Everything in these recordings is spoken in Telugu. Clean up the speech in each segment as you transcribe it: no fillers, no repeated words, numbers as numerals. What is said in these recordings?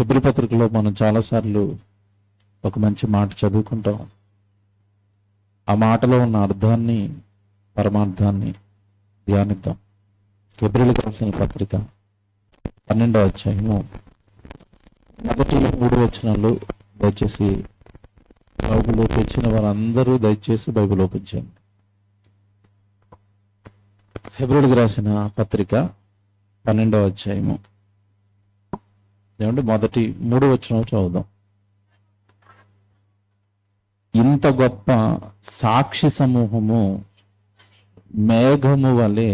హెబ్రీ పత్రికలో మనం చాలాసార్లు ఒక మంచి మాట చదువుకుంటాం. ఆ మాటలో ఉన్న అర్థాన్ని, పరమార్థాన్ని ధ్యానిద్దాం. హెబ్రీలకు రాసిన పత్రిక 12వ అధ్యాయము మొదటి 3 వచనాలు దయచేసి బైబిల్ తెచ్చిన వారందరూ దయచేసి బైబిల్ ఓపెన్ చేయండి. హెబ్రీలకు రాసిన పత్రిక 12వ అధ్యాయము ఏమంటే మొదటి 3 వచనాలు చదువుదాం. ఇంత గొప్ప సాక్షి సమూహము మేఘము వలె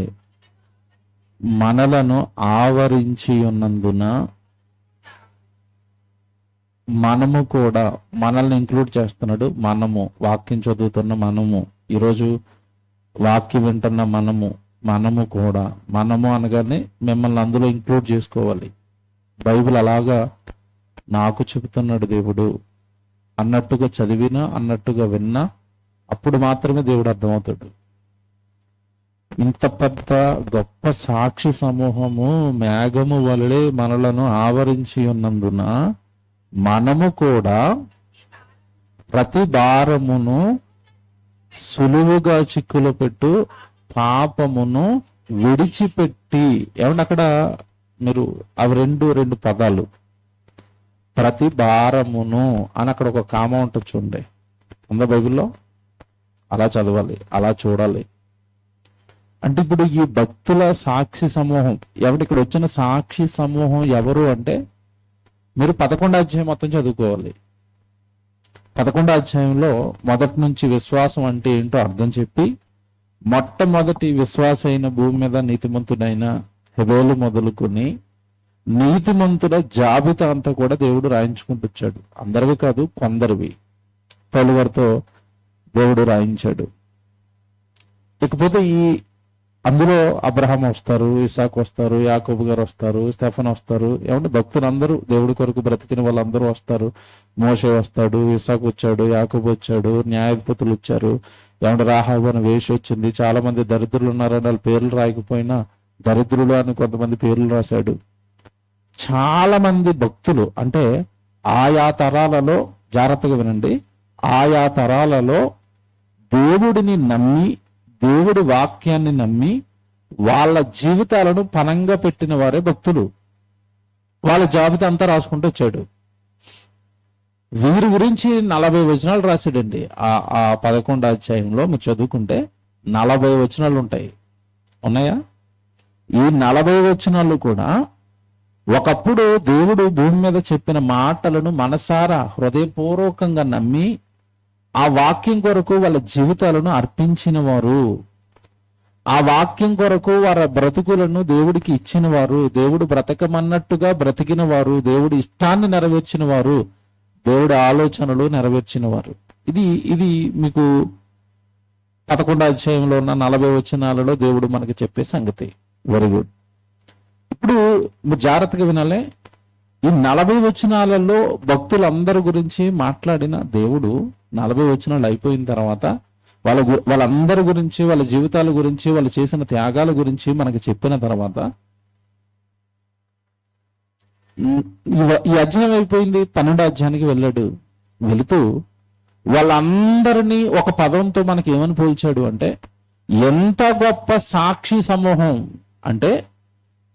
మనలను ఆవరించి ఉన్నందున మనము కూడా, మనల్ని ఇంక్లూడ్ చేస్తున్నాడు. మనము వాక్యం చదువుతున్న మనము, ఈరోజు వాక్యం వింటున్న మనము కూడా, మనము అనగానే మిమ్మల్ని అందులో ఇంక్లూడ్ చేసుకోవాలి. బైబిల్ అలాగా నాకు చెబుతున్నాడు దేవుడు అన్నట్టుగా చదివినా, అన్నట్టుగా విన్నా, అప్పుడు మాత్రమే దేవుడు అర్థమవుతాడు. ఇంత పెద్ద గొప్ప సాక్షి సమూహము మేఘము వలె మనలను ఆవరించి ఉన్నందున మనము కూడా ప్రతి భారమును సులువుగా చిక్కులు పెట్టు పాపమును విడిచిపెట్టి, ఏమంటే అక్కడ మీరు అవి రెండు పదాలు, ప్రతి భారమును అని అక్కడ ఒక కామా ఉంటుంది చూడండి, ఉందా బైబిల్లో? అలా చదవాలి, అలా చూడాలి. అంటే ఇప్పుడు ఈ భక్తుల సాక్షి సమూహం, ఎవరి ఇక్కడ వచ్చిన సాక్షి సమూహం ఎవరు అంటే, మీరు 11వ అధ్యాయం మొత్తం చదువుకోవాలి. 11వ అధ్యాయంలో మొదటి నుంచి విశ్వాసం అంటే ఏంటో అర్థం చెప్పి, మొట్టమొదటి విశ్వాస అయిన భూమి మీద నీతిమంతుడైన హెబేలు మొదలుకొని నీతిమంతుల జాబితా అంతా కూడా దేవుడు రాయించుకుంటూ వచ్చాడు. అందరివి కాదు, కొందరివి పౌలు గారితో దేవుడు రాయించాడు. ఇకపోతే అందులో అబ్రహాం వస్తారు, ఇసాకు వస్తారు, యాకోబు గారు వస్తారు, స్టెఫన్ వస్తారు. ఏమంటే భక్తులందరూ, దేవుడి కొరకు బ్రతికిన వాళ్ళందరూ వస్తారు. మోషే వస్తాడు, ఇసాకు వచ్చాడు, యాకోబు వచ్చాడు, న్యాయాధిపతులు వచ్చారు. ఏమంటే రాహాబు అని వేషి వచ్చింది. చాలా మంది దరిద్రులు ఉన్నారని వాళ్ళ పేర్లు రాయకపోయినా దరిద్రులు అని కొంతమంది పేర్లు రాశాడు. చాలా మంది భక్తులు, అంటే ఆయా తరాలలో, జాగ్రత్తగా వినండి, ఆయా తరాలలో దేవుడిని నమ్మి, దేవుడి వాక్యాన్ని నమ్మి వాళ్ళ జీవితాలను పనంగా పెట్టిన వారే భక్తులు. వాళ్ళ జాబితా అంతా రాసుకుంటూ వచ్చాడు. వీరి గురించి 40 వచనాలు రాశాడండి. ఆ 11వ అధ్యాయంలో మీరు చదువుకుంటే 40 వచనాలు ఉంటాయి. ఉన్నాయా? ఈ 40 వచనాలు కూడా ఒకప్పుడు దేవుడు భూమి మీద చెప్పిన మాటలను మనసారా హృదయపూర్వకంగా నమ్మి ఆ వాక్యం కొరకు వాళ్ళ జీవితాలను అర్పించిన వారు, ఆ వాక్యం కొరకు వారి బ్రతుకులను దేవుడికి ఇచ్చిన వారు, దేవుడు బ్రతకమన్నట్టుగా బ్రతికిన వారు, దేవుడి ఇష్టాన్ని నెరవేర్చిన వారు, దేవుడి ఆలోచనలు నెరవేర్చిన వారు. ఇది మీకు 11వ అధ్యాయంలో ఉన్న 40 వచనాలలో దేవుడు మనకి చెప్పే సంగతి. Very good. ఇప్పుడు మీరు జాగ్రత్తగా వినాలే. ఈ 40 వచనాలలో భక్తులందరి గురించి మాట్లాడిన దేవుడు 40 వచనాలు అయిపోయిన తర్వాత వాళ్ళందరి గురించి, వాళ్ళ జీవితాల గురించి, వాళ్ళు చేసిన త్యాగాల గురించి మనకి చెప్పిన తర్వాత ఈ అధ్యాయం అయిపోయింది. 12వ అధ్యాయానికి వెళ్ళాడు. వెళుతూ వాళ్ళందరినీ ఒక పదంతో మనకి ఏమని పోల్చాడు అంటే, ఎంత గొప్ప సాక్షి సమూహం అంటే,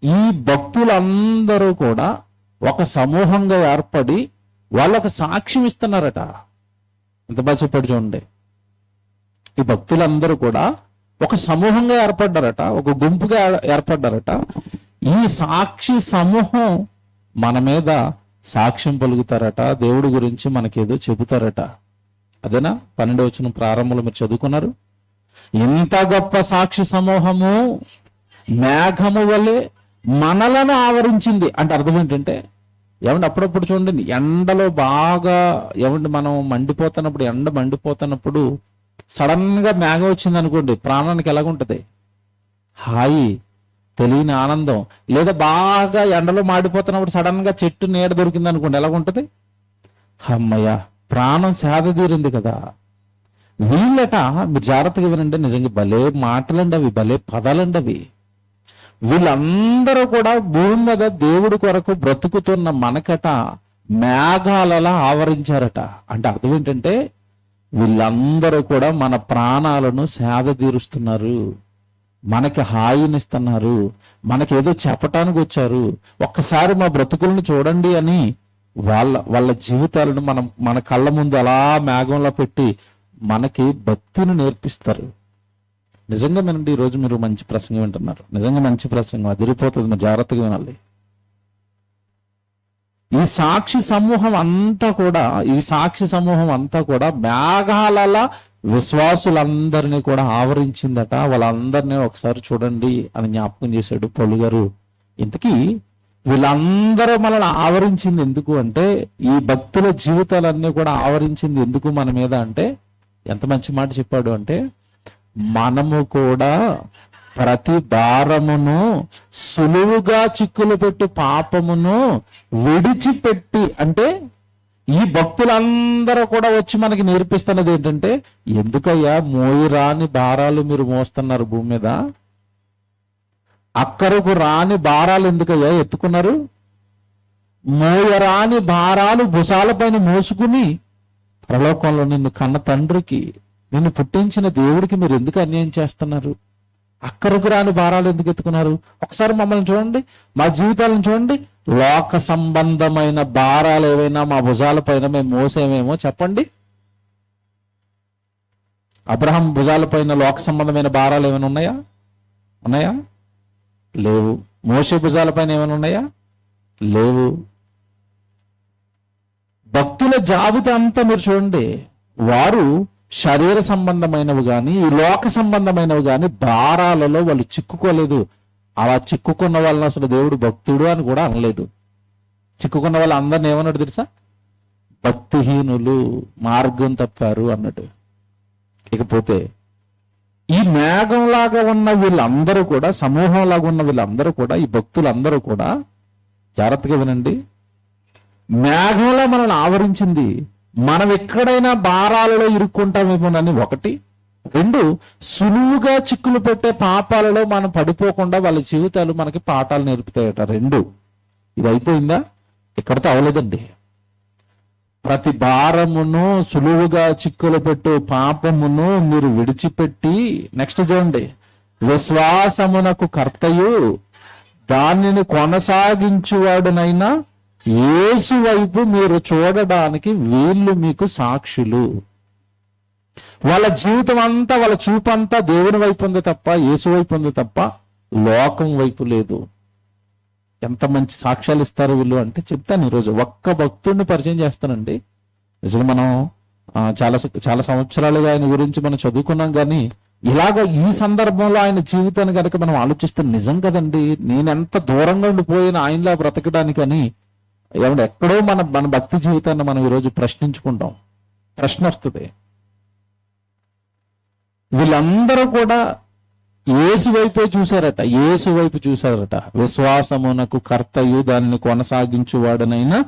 ఈ భక్తులందరూ కూడా ఒక సమూహంగా ఏర్పడి వాళ్ళు ఒక సాక్ష్యం ఇస్తున్నారట. ఎంత బాగా చెప్పాడు చూడండి. ఈ భక్తులందరూ కూడా ఒక సమూహంగా ఏర్పడ్డారట, ఒక గుంపుగా ఏర్పడ్డారట. ఈ సాక్షి సమూహం మన మీద సాక్ష్యం పలుకుతారట, దేవుడి గురించి మనకేదో చెబుతారట. అదేనా 12వ వచనం ప్రారంభంలో మీరు చదువుకున్నారు. ఇంత గొప్ప సాక్షి సమూహము మేఘము వలె మనలను ఆవరించింది అంటే అర్థం ఏంటంటే, ఏమంటే అప్పుడప్పుడు చూడండి, ఎండలో బాగా ఏమంటే మనం మండిపోతున్నప్పుడు, ఎండ మండిపోతున్నప్పుడు సడన్ గా మేఘం వచ్చింది అనుకోండి, ప్రాణానికి ఎలాగుంటది? హాయి, తెలియని ఆనందం. లేదా బాగా ఎండలో మాడిపోతున్నప్పుడు సడన్ గా చెట్టు నీడ దొరికింది అనుకోండి, ఎలాగుంటది? అమ్మయ్య, ప్రాణం సేద తీరింది కదా. వీళ్ళట, మీరు జాగ్రత్తగా వినండి, నిజంగా భలే మాటలండి అవి, భలే పదాలండి అవి. వీళ్ళందరూ కూడా భూమి మీద దేవుడి కొరకు బ్రతుకుతున్న మనకట మేఘాలలా ఆవరించారట. అంటే అర్థం ఏంటంటే వీళ్ళందరూ కూడా మన ప్రాణాలను సేద తీరుస్తున్నారు, మనకి హాయినిస్తున్నారు, మనకి ఏదో చెప్పటానికి వచ్చారు, ఒక్కసారి మా బ్రతుకులను చూడండి అని వాళ్ళ జీవితాలను మన కళ్ళ ముందు అలా మేఘంలో పెట్టి మనకి భక్తిని నేర్పిస్తారు. నిజంగా వినండి, ఈరోజు మీరు మంచి ప్రసంగం వింటున్నారు, నిజంగా మంచి ప్రసంగం, అదిరిపోతుంది, మీరు జాగ్రత్తగా వినాలి. ఈ సాక్షి సమూహం అంతా కూడా మేఘాల విశ్వాసులందరినీ కూడా ఆవరించిందట. వాళ్ళందరినీ ఒకసారి చూడండి అని జ్ఞాపకం చేశాడు పౌలు గారు. ఇంతకీ వీళ్ళందరూ మనల్ని ఆవరించింది ఎందుకు అంటే, ఈ భక్తుల జీవితాలన్నీ కూడా ఆవరించింది ఎందుకు మన మీద అంటే, ఎంత మంచి మాట చెప్పాడు అంటే, మనము కూడా ప్రతి భారమును సులువుగా చిక్కులు పెట్టు పాపమును విడిచిపెట్టి, అంటే ఈ భక్తులందరూ కూడా వచ్చి మనకి నేర్పిస్తున్నది ఏంటంటే, ఎందుకయ్యా మోయిరాని భారాలు మీరు మోస్తున్నారు భూమి మీద, అక్కరకు రాని భారాలు ఎందుకయ్యా ఎత్తుకున్నారు, మోయరాని భారాలు భుజాలపైన మోసుకుని పరలోకంలో నిన్ను కన్న తండ్రికి, నిన్ను పుట్టించిన దేవుడికి మీరు ఎందుకు అన్యాయం చేస్తున్నారు, అక్కరకు రాని భారాలు ఎందుకు ఎత్తుకున్నారు? ఒకసారి మమ్మల్ని చూడండి, మా జీవితాలను చూడండి, లోక సంబంధమైన భారాలు ఏవైనా మా భుజాల పైన మేము మోసేమేమో చెప్పండి. అబ్రహాం భుజాల పైన లోక సంబంధమైన భారాలు ఏమైనా ఉన్నాయా? లేవు. మోసే భుజాల పైన ఏమైనా ఉన్నాయా? లేవు. భక్తుల జాబితా అంతా మీరు చూడండి, వారు శరీర సంబంధమైనవి కానీ ఈ లోక సంబంధమైనవి కానీ భారాలలో వాళ్ళు చిక్కుకోలేదు. అలా చిక్కుకున్న వాళ్ళని అసలు దేవుడు భక్తుడు అని కూడా అనలేదు. చిక్కుకున్న వాళ్ళు అందరిని ఏమన్నాడు తెలుసా? భక్తిహీనులు, మార్గం తప్పారు అన్నట్టు. ఇకపోతే ఈ మేఘంలాగా ఉన్న వీళ్ళందరూ కూడా, సమూహంలాగా ఉన్న వీళ్ళందరూ కూడా, ఈ భక్తులందరూ కూడా జాగ్రత్తగా వినండి, మేఘంలో మనల్ని ఆవరించింది మనం ఎక్కడైనా భారాలలో ఇరుక్కుంటామేమోనని ఒకటి. రెండు, సులువుగా చిక్కులు పెట్టే పాపాలలో మనం పడిపోకుండా వాళ్ళ జీవితాలు మనకి పాఠాలు నేర్పుతాయట. రెండు. ఇది అయిపోయిందా? ఇక్కడితో అవలేదండి. ప్రతి భారమును సులువుగా చిక్కులు పెట్టు పాపమును మీరు విడిచిపెట్టి, నెక్స్ట్ చూడండి, విశ్వాసమునకు కర్తయు దానిని కొనసాగించువాడునైనా యేసు వైపు మీరు చూడడానికి వీళ్ళు మీకు సాక్షులు. వాళ్ళ జీవితం అంతా, వాళ్ళ చూపంతా దేవుని వైపు ఉంది తప్ప, యేసు వైపు ఉంది తప్ప లోకం వైపు లేదు. ఎంత మంచి సాక్ష్యాలు ఇస్తారు వీళ్ళు అంటే చెప్తాను. ఈరోజు ఒక్క భక్తుడిని పరిచయం చేస్తానండి. నిజంగా మనం చాలా సంవత్సరాలుగా ఆయన గురించి మనం చదువుకున్నాం, కానీ ఇలాగ ఈ సందర్భంలో ఆయన జీవితాన్ని కనుక మనం ఆలోచిస్తే నిజం కదండి, నేనెంత దూరంగా ఉండిపోయిన ఆయనలా బ్రతకడానికని ఏమంటే ఎక్కడో మన భక్తి జీవితాన్ని మనం ఈరోజు ప్రశ్నించుకుంటాం. ప్రశ్న వస్తుంది. వీళ్ళందరూ కూడా యేసు వైపే చూశారట. విశ్వాసమునకు కర్తయు దానిని కొనసాగించువాడనైనా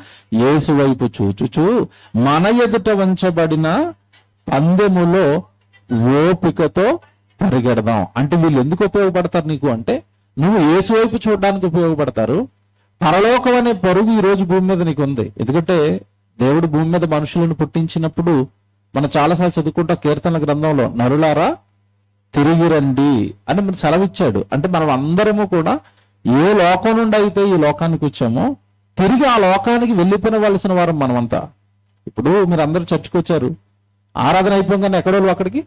యేసు వైపు చూచుచు మన ఎదుట వంచబడిన పందెములో ఓపికతో పరిగెడదాం. అంటే వీళ్ళు ఎందుకు ఉపయోగపడతారు నీకు అంటే, నువ్వు యేసు వైపు చూడడానికి ఉపయోగపడతారు. పరలోకం అనే పరుగు ఈ రోజు భూమి మీద నీకు ఉంది. ఎందుకంటే దేవుడు భూమి మీద మనుషులను పుట్టించినప్పుడు మనం చాలాసార్లు చదువుకుంటా కీర్తనల గ్రంథంలో, నరులారా తిరిగి రండి అని మనం సెలవిచ్చాడు. అంటే మనం అందరము కూడా ఏ లోకం నుండి అయితే ఈ లోకానికి వచ్చామో తిరిగి ఆ లోకానికి వెళ్ళిపోవలసిన వారం మనమంతా. ఇప్పుడు మీరు అందరూ చర్చకు వచ్చారు, ఆరాధన అయిపోగానే ఎక్కడో అక్కడికి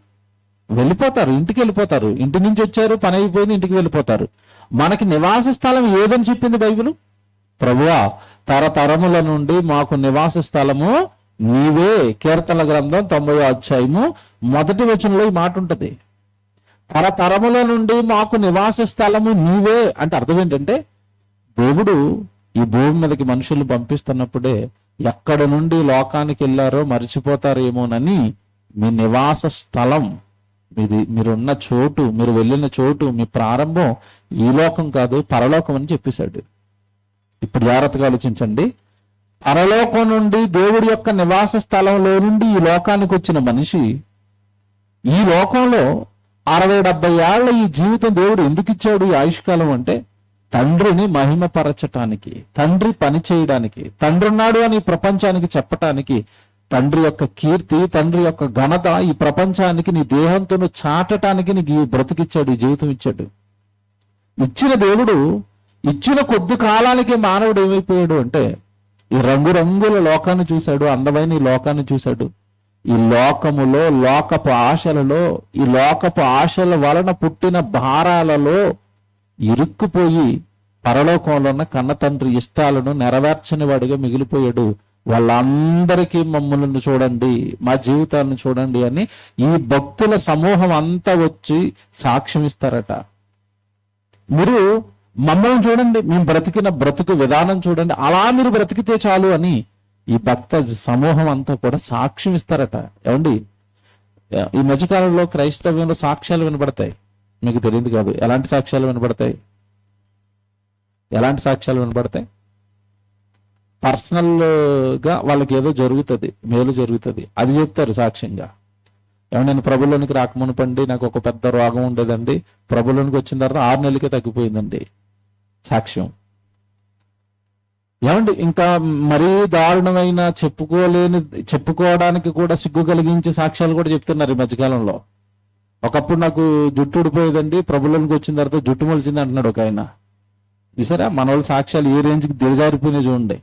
వెళ్ళిపోతారు, ఇంటికి వెళ్ళిపోతారు. ఇంటి నుంచి వచ్చారు, పని అయిపోయింది, ఇంటికి వెళ్ళిపోతారు. మనకి నివాస స్థలం ఏదని చెప్పింది బైబిల్? ప్రభువా తరతరముల నుండి మాకు నివాస స్థలము నీవే. కీర్తనల గ్రంథం 90వ అధ్యాయము 1వ వచనంలో ఈ మాట ఉంటది. తరతరముల నుండి మాకు నివాస స్థలము నీవే అంటే అర్థం ఏంటంటే, దేవుడు ఈ భూమి మీదకి మనుషులు పంపిస్తున్నప్పుడే ఎక్కడ నుండి లోకానికి వెళ్ళారో మర్చిపోతారేమోనని మీ నివాస స్థలం, మీరున్న చోటు, మీరు వెళ్ళిన చోటు, మీ ప్రారంభం ఈ లోకం కాదు పరలోకం అని చెప్పేశాడు. ఇప్పుడు జాగ్రత్తగా ఆలోచించండి. పరలోకం నుండి దేవుడి యొక్క నివాస స్థలంలో నుండి ఈ లోకానికి వచ్చిన మనిషి ఈ లోకంలో 60-70 ఏళ్ల ఈ జీవితం దేవుడు ఎందుకు ఇచ్చాడు, ఈ ఆయుష్కాలం అంటే తండ్రిని మహిమపరచటానికి, తండ్రి పని చేయడానికి, తండ్రి ఉన్నాడు అని ప్రపంచానికి చెప్పటానికి, తండ్రి యొక్క కీర్తి, తండ్రి యొక్క ఘనత ఈ ప్రపంచానికి నీ దేహంతో చాటటానికి నీకు ఈ బ్రతికిచ్చాడు, ఈ జీవితం ఇచ్చాడు. ఇచ్చిన దేవుడు ఇచ్చిన కొద్ది కాలానికి మానవుడు ఏమైపోయాడు అంటే ఈ రంగురంగుల లోకాన్ని చూశాడు, అందమైన ఈ లోకాన్ని చూశాడు. ఈ లోకములో, లోకపు ఆశలలో, ఈ లోకపు ఆశల వలన పుట్టిన భారాలలో ఇరుక్కుపోయి పరలోకంలో ఉన్న కన్న తండ్రి ఇష్టాలను నెరవేర్చని వాడిగా మిగిలిపోయాడు. వాళ్ళందరికీ మమ్మల్ని చూడండి, మా జీవితాలను చూడండి అని ఈ భక్తుల సమూహం అంతా వచ్చి సాక్ష్యం ఇస్తారట. మీరు మమ్మల్ని చూడండి, మేము బ్రతికిన బ్రతుకు విధానం చూడండి, అలా మీరు బ్రతికితే చాలు అని ఈ భక్త సమూహం అంతా కూడా సాక్ష్యం ఇస్తారట. ఏమండి, ఈ మధ్యకాలంలో క్రైస్తవ్యంలో సాక్ష్యాలు వినబడతాయి, మీకు తెలియదు కాదు. ఎలాంటి సాక్ష్యాలు వినబడతాయి? ఎలాంటి సాక్ష్యాలు వినబడతాయి? పర్సనల్గా వాళ్ళకి ఏదో జరుగుతుంది, మేలు జరుగుతుంది, అది చెప్తారు సాక్ష్యంగా. ఏమన్నా నేను ప్రభులోనికి రాకమునుపండి నాకు ఒక పెద్ద రోగం ఉండేదండి, ప్రభులోనికి వచ్చిన తర్వాత 6 నెలలకే తగ్గిపోయిందండి, సాక్ష్యం. ఏమండి, ఇంకా మరీ దారుణమైన చెప్పుకోవడానికి కూడా సిగ్గు కలిగించే సాక్ష్యాలు కూడా చెప్తున్నారు ఈ మధ్యకాలంలో. ఒకప్పుడు నాకు జుట్టు ఊడిపోయేదండి, ప్రభులోనికి వచ్చిన తర్వాత జుట్టు మొలిచింది అంటున్నాడు ఒక ఆయన. చూసారా మన వాళ్ళ సాక్ష్యాలు ఏ రేంజ్కి దిగజారిపోయినాయి చూడండి.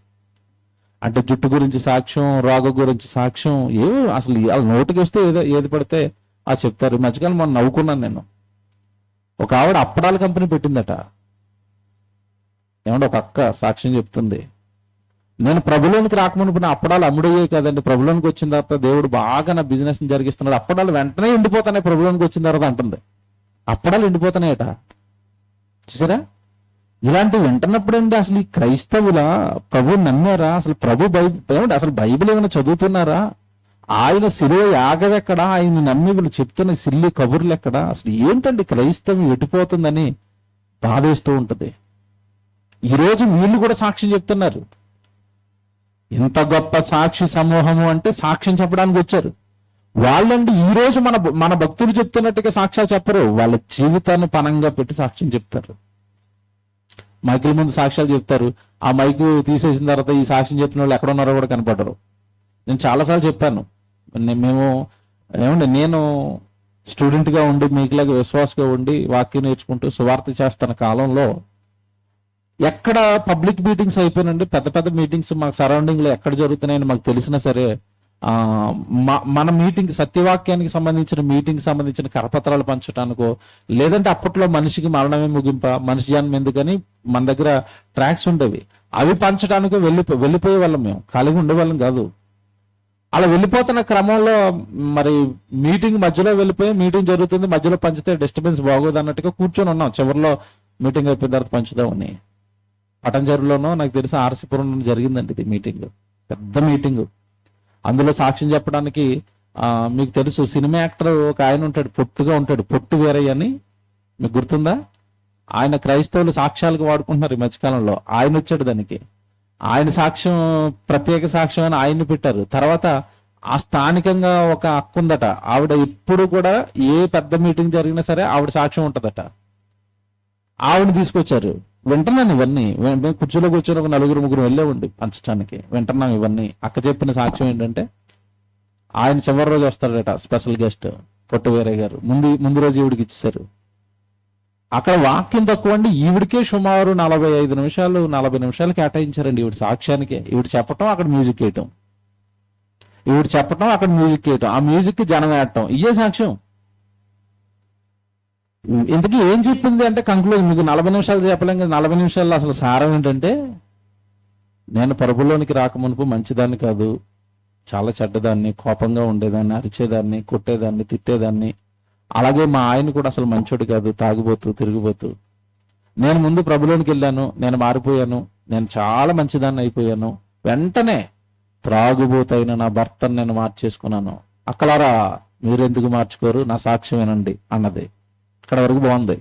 అంటే జుట్టు గురించి సాక్ష్యం, రోగం గురించి సాక్ష్యం, ఏవో అసలు వాళ్ళ నోటికి వస్తే ఏది పడితే ఆ చెప్తారు. ఈ మధ్యకాలం మనం నవ్వుకున్నాను నేను. ఒక ఆవిడ అప్పడాల కంపెనీ పెట్టిందట. ఏమంటే ఒక అక్క సాక్ష్యం చెప్తుంది, నేను ప్రభులోనికి రాకమునుకున్న అప్పడాలు అమ్ముడయ్యాయి కదండి, ప్రభులోనికి వచ్చిన తర్వాత దేవుడు బాగా నా బిజినెస్ జరిగిస్తున్నాడు, అప్పడాలు వెంటనే ఎండిపోతాయి ప్రభులోనికి వచ్చిన తర్వాత అంటుంది. అప్పడాలు ఎండిపోతున్నాయట. చూసారా, ఇలాంటివి వింటున్నప్పుడు అండి అసలు ఈ క్రైస్తవుల ప్రభు నమ్మారా? అసలు ప్రభు అసలు బైబిల్ ఏమైనా చదువుతున్నారా? ఆయన శిలువ యాగవెక్కడ? ఆయన నమ్మి వీళ్ళు చెప్తున్న సిల్లి కబుర్లు ఎక్కడ? అసలు ఏంటండి క్రైస్తవం ఎటుపోతుందని బాధేస్తూ ఉంటది. ఈరోజు వీళ్ళు కూడా సాక్ష్యం చెప్తున్నారు. ఇంత గొప్ప సాక్షి సమూహము అంటే సాక్ష్యం చెప్పడానికి వచ్చారు వాళ్ళండి. ఈ రోజు మన భక్తులు చెప్తున్నట్టుగా సాక్ష్యాలు చెప్పరు, వాళ్ళ జీవితాన్ని పనంగా పెట్టి సాక్ష్యం చెప్తారు. మైకుల ముందు సాక్ష్యాలు చెప్తారు, ఆ మైకు తీసేసిన తర్వాత ఈ సాక్ష్యం చెప్పిన వాళ్ళు ఎక్కడ ఉన్నారో కూడా కనపడరు. నేను చాలాసార్లు చెప్పాను, నేను స్టూడెంట్గా ఉండి మీకులాగా విశ్వాసగా ఉండి వాక్యం నేర్చుకుంటూ సువార్త చేస్తున్న కాలంలో ఎక్కడ పబ్లిక్ మీటింగ్స్ అయిపోయినండి, పెద్ద పెద్ద మీటింగ్స్ మాకు సరౌండింగ్లో ఎక్కడ జరుగుతున్నాయని మాకు తెలిసినా సరే మన మీటింగ్ సత్యవాక్యానికి సంబంధించిన కరపత్రాలు పంచడానికో, లేదంటే అప్పట్లో మనిషికి మరణమే ముగింప, మనిషి జన్మ ఎందుకని మన దగ్గర ట్రాక్స్ ఉండేవి, అవి పంచడానికో వెళ్ళిపోయే వాళ్ళం. మేము ఖాళీగా ఉండేవాళ్ళం కాదు. అలా వెళ్ళిపోతున్న క్రమంలో మరి మీటింగ్ మధ్యలో వెళ్ళిపోయి మీటింగ్ జరుగుతుంది, మధ్యలో పంచితే డిస్టర్బెన్స్ బాగోదు అన్నట్టుగా కూర్చొని ఉన్నాం. చివరిలో మీటింగ్ అయిపోయిన తర్వాత పంచుదామని పటంజరులోనో నాకు తెలిసి ఆర్సీపురంలో జరిగిందండి ఇది మీటింగ్, పెద్ద మీటింగ్. అందులో సాక్ష్యం చెప్పడానికి మీకు తెలుసు సినిమా యాక్టర్ ఒక ఆయన ఉంటాడు, పొట్టుగా ఉంటాడు, పొట్టు వీరయ్య అని, మీకు గుర్తుందా? ఆయన క్రైస్తవులు సాక్ష్యాలకు వాడుకుంటున్నారు ఈ మధ్యకాలంలో. ఆయన వచ్చాడు దానికి, ఆయన సాక్ష్యం ప్రత్యేక సాక్ష్యం అని ఆయన్ని పెట్టారు. తర్వాత ఆ స్థానికంగా ఒక అక్క ఉందట, ఆవిడ ఎప్పుడు కూడా ఏ పెద్ద మీటింగ్ జరిగినా సరే ఆవిడ సాక్ష్యం ఉంటుందట. ఆవిడని తీసుకొచ్చారు. వింటున్నాను ఇవన్నీ, కుర్చీలో కూర్చొని ఒక 4-3 వెళ్ళే ఉండి పంచడానికి వింటున్నాం ఇవన్నీ. అక్క చెప్పిన సాక్ష్యం ఏంటంటే ఆయన చివరి రోజు వస్తాడట స్పెషల్ గెస్ట్ పొట్టు వీరయ్య గారు. ముందు రోజు ఈవిడికి ఇచ్చేసారు. అక్కడ వాక్యం తక్కువ అండి, ఈవిడికే సుమారు 45 నిమిషాలు 40 నిమిషాలు కేటాయించారండి ఈవిడ సాక్ష్యానికే. ఈవిడ చెప్పటం, అక్కడ మ్యూజిక్ వేయటం, ఈవిడ చెప్పటం, అక్కడ మ్యూజిక్ వేయటం, ఆ మ్యూజిక్ కి జనం వేయటం, ఇయే సాక్ష్యం. ఇంతకీ ఏం చెప్పింది అంటే కంక్లూజన్, మీకు 40 నిమిషాలు చెప్పలేం కదా, 40 నిమిషాల్లో అసలు సారం ఏంటంటే, నేను ప్రభులోనికి రాకమునుపు మంచిదాన్ని కాదు, చాలా చెడ్డదాన్ని, కోపంగా ఉండేదాన్ని, అరిచేదాన్ని, కొట్టేదాన్ని, తిట్టేదాన్ని. అలాగే మా ఆయన కూడా అసలు మంచోడు కాదు, తాగుబోతూ తిరిగిపోతూ. నేను ముందు ప్రభులోనికి వెళ్ళాను, నేను మారిపోయాను, నేను చాలా మంచిదాన్ని అయిపోయాను. వెంటనే త్రాగుబోతైన నా భర్తను నేను మార్చేసుకున్నాను. అక్కలారా మీరెందుకు మార్చుకోరు, నా సాక్ష్యం వినండి అన్నది. ఇక్కడ వరకు బాగుంది.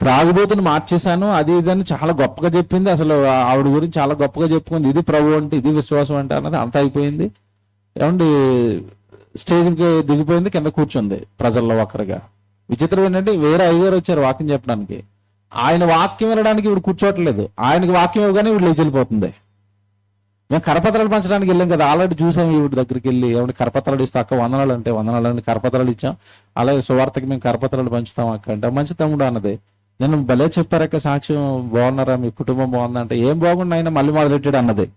త్రాగుబోతుని మార్చేశాను అది ఇదని చాలా గొప్పగా చెప్పింది. అసలు ఆవిడ గురించి చాలా గొప్పగా చెప్పుకుంది, ఇది ప్రభు అంటే, ఇది విశ్వాసం అంటే అన్నది అంతా అయిపోయింది. ఏమండి, స్టేజ్కి దిగిపోయింది, కింద కూర్చుంది ప్రజల్లో ఒకరిగా. విచిత్రం ఏంటంటే వేరే అయ్యగారు వచ్చారు వాకింగ్ చెప్పడానికి. ఆయన వాక్యం వినడానికి ఇప్పుడు కూర్చోవట్లేదు, ఆయనకి వాక్యం ఇవ్వగానే ఇప్పుడు లేచి వెళ్ళిపోతుంది. మేము కరపత్రాలు పంచడానికి వెళ్ళాం కదా, ఆల్రెడీ చూసాం ఈవిడ దగ్గరికి వెళ్ళి, ఏమంటే కరపత్రాలు ఇస్తే అక్క వందనాలు అంటే వందనాలు కరపత్రాలు ఇచ్చాం, అలాగే సువార్తకి మేము కరపత్రాలు పంచుతాం అక్క అంటే మంచి తమ్ముడు అన్నది. నేను భలే చెప్పారక్క, సాక్ష్యం బాగున్నారా, మీ కుటుంబం బాగుందా అంటే ఏం బాగుండి ఆయన మళ్ళీ మొదలెట్టాడు అన్నది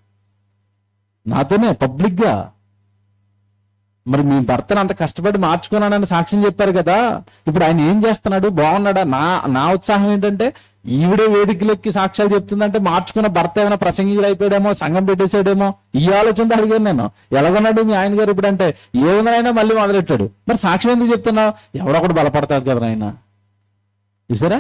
నాతోనే పబ్లిక్ గా. మరి మీ భర్తను అంత కష్టపడి మార్చుకున్నానని సాక్ష్యం చెప్పారు కదా, ఇప్పుడు ఆయన ఏం చేస్తున్నాడు, బాగున్నాడా? నా ఉత్సాహం ఏంటంటే ఈవిడే వేదికలెక్కి సాక్ష్యాలు చెప్తుందంటే మార్చుకున్న భర్త ఏమైనా ప్రసంగికుడు అయిపోయాడేమో, సంఘం పెట్టేసాడేమో, ఈ ఆలోచనతో అడిగాను నేను. ఎలాగన్నాడు మీ ఆయన గారు ఇప్పుడు అంటే ఏముందనైనా మళ్ళీ మొదలెట్టాడు. మరి సాక్ష్యం ఎందుకు చెప్తున్నావు? ఎవడొకడు బలపడతారు కదా నాయన. చూసారా,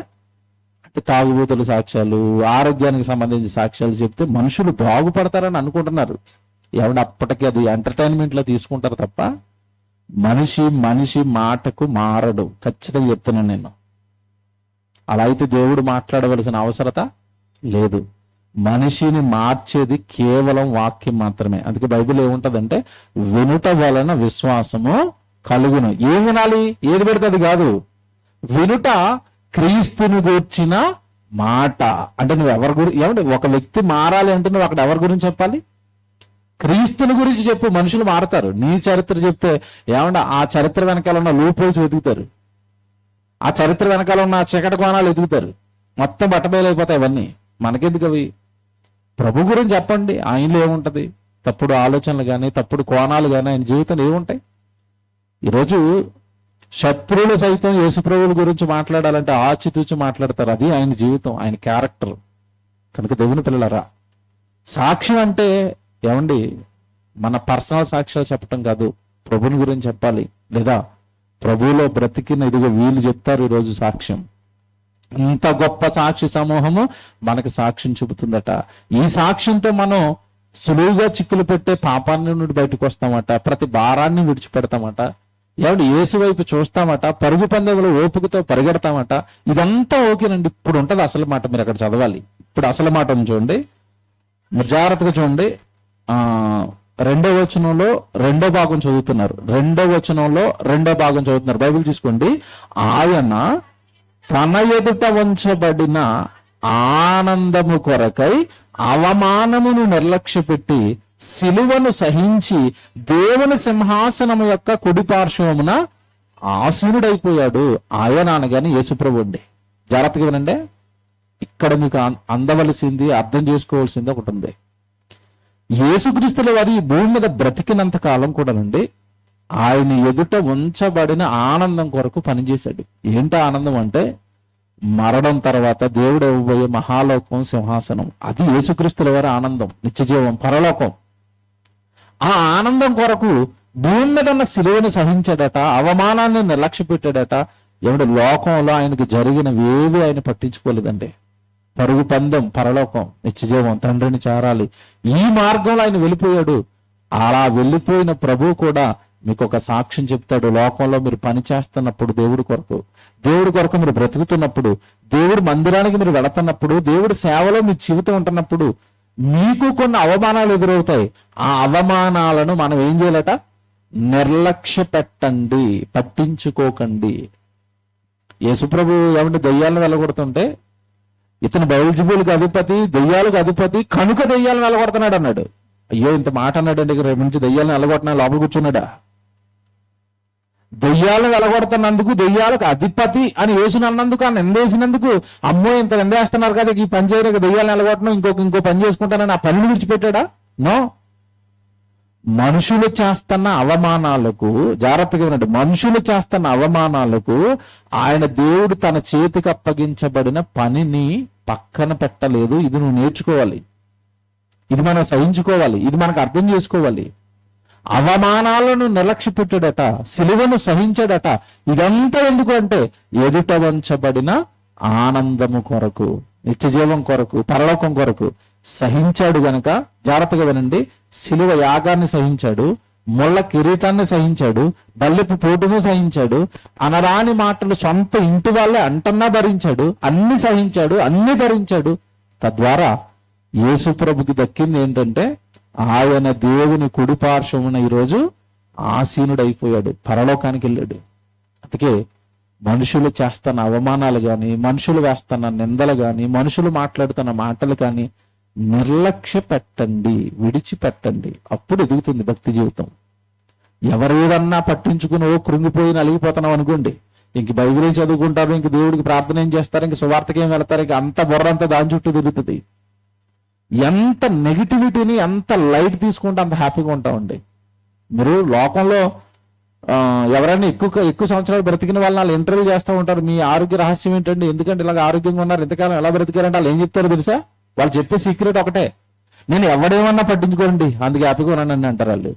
అంటే తాగుబోతుల సాక్ష్యాలు, ఆరోగ్యానికి సంబంధించిన సాక్ష్యాలు చెప్తే మనుషులు బాగుపడతారని అనుకుంటున్నారు. ఎవడు అప్పటికి అది ఎంటర్టైన్మెంట్ లో తీసుకుంటారు తప్ప మనిషి మాటకు మారడు. ఖచ్చితంగా చెప్తున్నాను నేను. అలా అయితే దేవుడు మాట్లాడవలసిన అవసరత లేదు. మనిషిని మార్చేది కేవలం వాక్యం మాత్రమే. అందుకే బైబిల్ ఏముంటదంటే వినుట వలన విశ్వాసము కలుగును. ఏం వినాలి? ఏది పెడితే అది కాదు. వినుట క్రీస్తుని గూర్చిన మాట. అంటే నువ్వు ఎవరి గురించి, ఏమంటే ఒక వ్యక్తి మారాలి అంటే నువ్వు అక్కడ ఎవరి గురించి చెప్పాలి? క్రీస్తుని గురించి చెప్పు, మనుషులు మారతారు. నీ చరిత్ర చెప్తే ఏమంటే ఆ చరిత్ర వెనకాల ఉన్న లూప్ హోల్స్ వెతుకుతారు, ఆ చరిత్ర వెనకాల ఉన్న చీకటి కోణాలు ఎదుగుతారు, మొత్తం బట్టబయలైపోతాయి. అవన్నీ మనకెందుకు అవి? ప్రభు గురించి చెప్పండి. ఆయనలో ఏముంటది? తప్పుడు ఆలోచనలు కానీ తప్పుడు కోణాలు కానీ ఆయన జీవితంలో ఏముంటాయి? ఈరోజు శత్రువులు సైతం యేసుప్రభువుల గురించి మాట్లాడాలంటే ఆచితూచి మాట్లాడతారు. అది ఆయన జీవితం, ఆయన క్యారెక్టర్. కనుక దేవుని పిల్లలారా, సాక్ష్యం అంటే ఏమండి మన పర్సనల్ సాక్ష్యాలు చెప్పటం కాదు, ప్రభుని గురించి చెప్పాలి. లేదా ప్రభువులో బ్రతికిన ఇదిగో వీళ్ళు చెప్తారు ఈరోజు సాక్ష్యం. ఇంత గొప్ప సాక్షి సమూహము మనకు సాక్ష్యం చెబుతుందట. ఈ సాక్ష్యంతో మనం సులువుగా చిక్కులు పెట్టే పాపాన్ని నుండి బయటకు వస్తామట, ప్రతి భారాన్ని విడిచిపెడతామట, ఏమంటే యేసు వైపు చూస్తామట, పరుగు పందెంలో ఓపికతో పరిగెడతామట. ఇదంతా ఓకేనండి. ఇప్పుడు ఉంటది అసలు మాట. మీరు అక్కడ చదవాలి. ఇప్పుడు అసలు మాట ఉంది చూడండి, జాగ్రత్తగా చూడండి. 2వ వచనంలో 2వ భాగం చదువుతున్నారు. 2వ వచనంలో 2వ భాగం చదువుతున్నారు. బైబిల్ చూసుకోండి. ఆయన తన ఎదుట ఉంచబడిన ఆనందము కొరకై అవమానమును నిర్లక్ష్య పెట్టి సిలువను సహించి దేవుని సింహాసనము యొక్క కుడి పార్శ్వమున ఆసీనుడైపోయాడు. ఆయన అనగానే యేసుప్రభు అండి. జాగ్రత్తగా వినండి. ఇక్కడ మీకు అందవలసింది, అర్థం చేసుకోవాల్సింది ఒకటి ఉంది. యేసుక్రీస్తుల వారి ఈ భూమి మీద బ్రతికినంత కాలం కూడా నుండి ఆయన ఎదుట ఉంచబడిన ఆనందం కొరకు పనిచేశాడు. ఏంటి ఆనందం అంటే మరణం తర్వాత దేవుడు ఇవ్వబోయే మహాలోకం, సింహాసనం. అది యేసుక్రీస్తుల వారి ఆనందం, నిత్యజీవం, పరలోకం. ఆ ఆనందం కొరకు భూమి మీద ఉన్న సిలువను సహించాడట, అవమానాన్ని నిర్లక్ష్య పెట్టాడట. ఏమిటి లోకంలో ఆయనకు జరిగినవేవి ఆయన పట్టించుకోలేదండి. పరుగు పందెం, పరలోకం, నిత్యజీవం, తండ్రిని చేరాలి, ఈ మార్గంలో ఆయన వెళ్ళిపోయాడు. అలా వెళ్ళిపోయిన ప్రభు కూడా మీకు ఒక సాక్ష్యం చెప్తాడు. లోకంలో మీరు పని చేస్తున్నప్పుడు దేవుడి కొరకు మీరు బ్రతుకుతున్నప్పుడు, దేవుడి మందిరానికి మీరు వెళుతున్నప్పుడు, దేవుడి సేవలో మీ జీవితం ఉంటున్నప్పుడు మీకు కొన్ని అవమానాలు ఎదురవుతాయి. ఆ అవమానాలను మనం ఏం చేయాలట? నిర్లక్ష్య పెట్టండి, పట్టించుకోకండి. యేసుప్రభు ఏమంటే దెయ్యాలను వెళ్ళగొడుతుంటే ఇతను బయల్జెబూలుకు అధిపతి, దెయ్యాలకు అధిపతి కనుక దెయ్యాలను వెళ్ళగొడుతున్నాడు అన్నాడు. అయ్యో, ఇంత మాట అన్నాడండి. రేపు నుంచి దెయ్యాలను వెళ్ళగొట్టినా లోపల కూర్చున్నాడా? దెయ్యాలను వెళ్ళగొడుతున్నందుకు, దెయ్యాలకు అధిపతి అని వేసిన అన్నందుకు, ఆ నిందేసినందుకు, అమ్మో ఇంత నిందేస్తున్నారు కదా, ఈ పని చేయడానికి దెయ్యాలను వెళ్ళగొట్టడం, ఇంకో పని చేసుకుంటానని ఆ పనిని విడిచిపెట్టాడా? నో. మనుషులు చేస్తున్న అవమానాలకు, జాగ్రత్తగా వినండి, మనుషులు చేస్తున్న అవమానాలకు ఆయన దేవుడు తన చేతికి అప్పగించబడిన పనిని పక్కన పెట్టలేదు. ఇది నువ్వు నేర్చుకోవాలి, ఇది మనం సహించుకోవాలి, ఇది మనకు అర్థం చేసుకోవాలి. అవమానాలను నిర్లక్ష్య పెట్టాడట, సిలువను సహించాడట. ఇదంతా ఎందుకు అంటే ఎదుట వంచబడిన ఆనందము కొరకు, నిత్యజీవం కొరకు, పరలోకం కొరకు సహించాడు గనక. జాగ్రత్తగా వినండి, సిలువ యాగాన్ని సహించాడు, ముళ్ళ కిరీటాన్ని సహించాడు, బల్లెపు పోటును సహించాడు, అనరాని మాటలు సొంత ఇంటి వాళ్ళే అంటన్నా భరించాడు, అన్ని సహించాడు, అన్ని భరించాడు. తద్వారా యేసు ప్రభుకి దక్కింది ఏంటంటే ఆయన దేవుని కుడి పార్శ్వమున ఈరోజు ఆసీనుడైపోయాడు, పరలోకానికి వెళ్ళాడు. అందుకే మనుషులు చేస్తున్న అవమానాలు కానీ, మనుషులు వేస్తున్న నిందలు కానీ, మనుషులు మాట్లాడుతున్న మాటలు కానీ నిర్లక్ష్య పెట్టండి, విడిచిపెట్టండి. అప్పుడు ఎదుగుతుంది భక్తి జీవితం. ఎవరేదన్నా పట్టించుకుని కృంగిపోయి నలిగిపోతున్నాం అనుకోండి, ఇంక బైబిల్ ఏం చదువుకుంటారు, ఇంక దేవుడికి ప్రార్థన ఏం చేస్తారు, ఇంక సువార్తకి ఏం వెళ్తారు, ఇంక అంత బుర్రంతా దాని చుట్టూ తిరుగుతుంది. ఎంత నెగిటివిటీని ఎంత లైట్ తీసుకుంటే అంత హ్యాపీగా ఉంటామండి. మీరు లోకంలో ఎవరైనా ఎక్కువ సంవత్సరాలు బ్రతికిన వాళ్ళని ఇంటర్వ్యూ చేస్తూ ఉంటారు. మీ ఆరోగ్య రహస్యం ఏంటండి, ఎందుకంటే ఇలాగ ఆరోగ్యంగా ఉన్నారు, ఎంతకాలం ఎలా బ్రతికారంటే వాళ్ళు ఏం చెప్తారో తెలుసా? వాళ్ళు చెప్పే సీక్రెట్ ఒకటే, నేను ఎవడేమన్నా పట్టించుకోరండి, అందుకే హ్యాపీగా ఉన్నానండి అంటారు వాళ్ళు.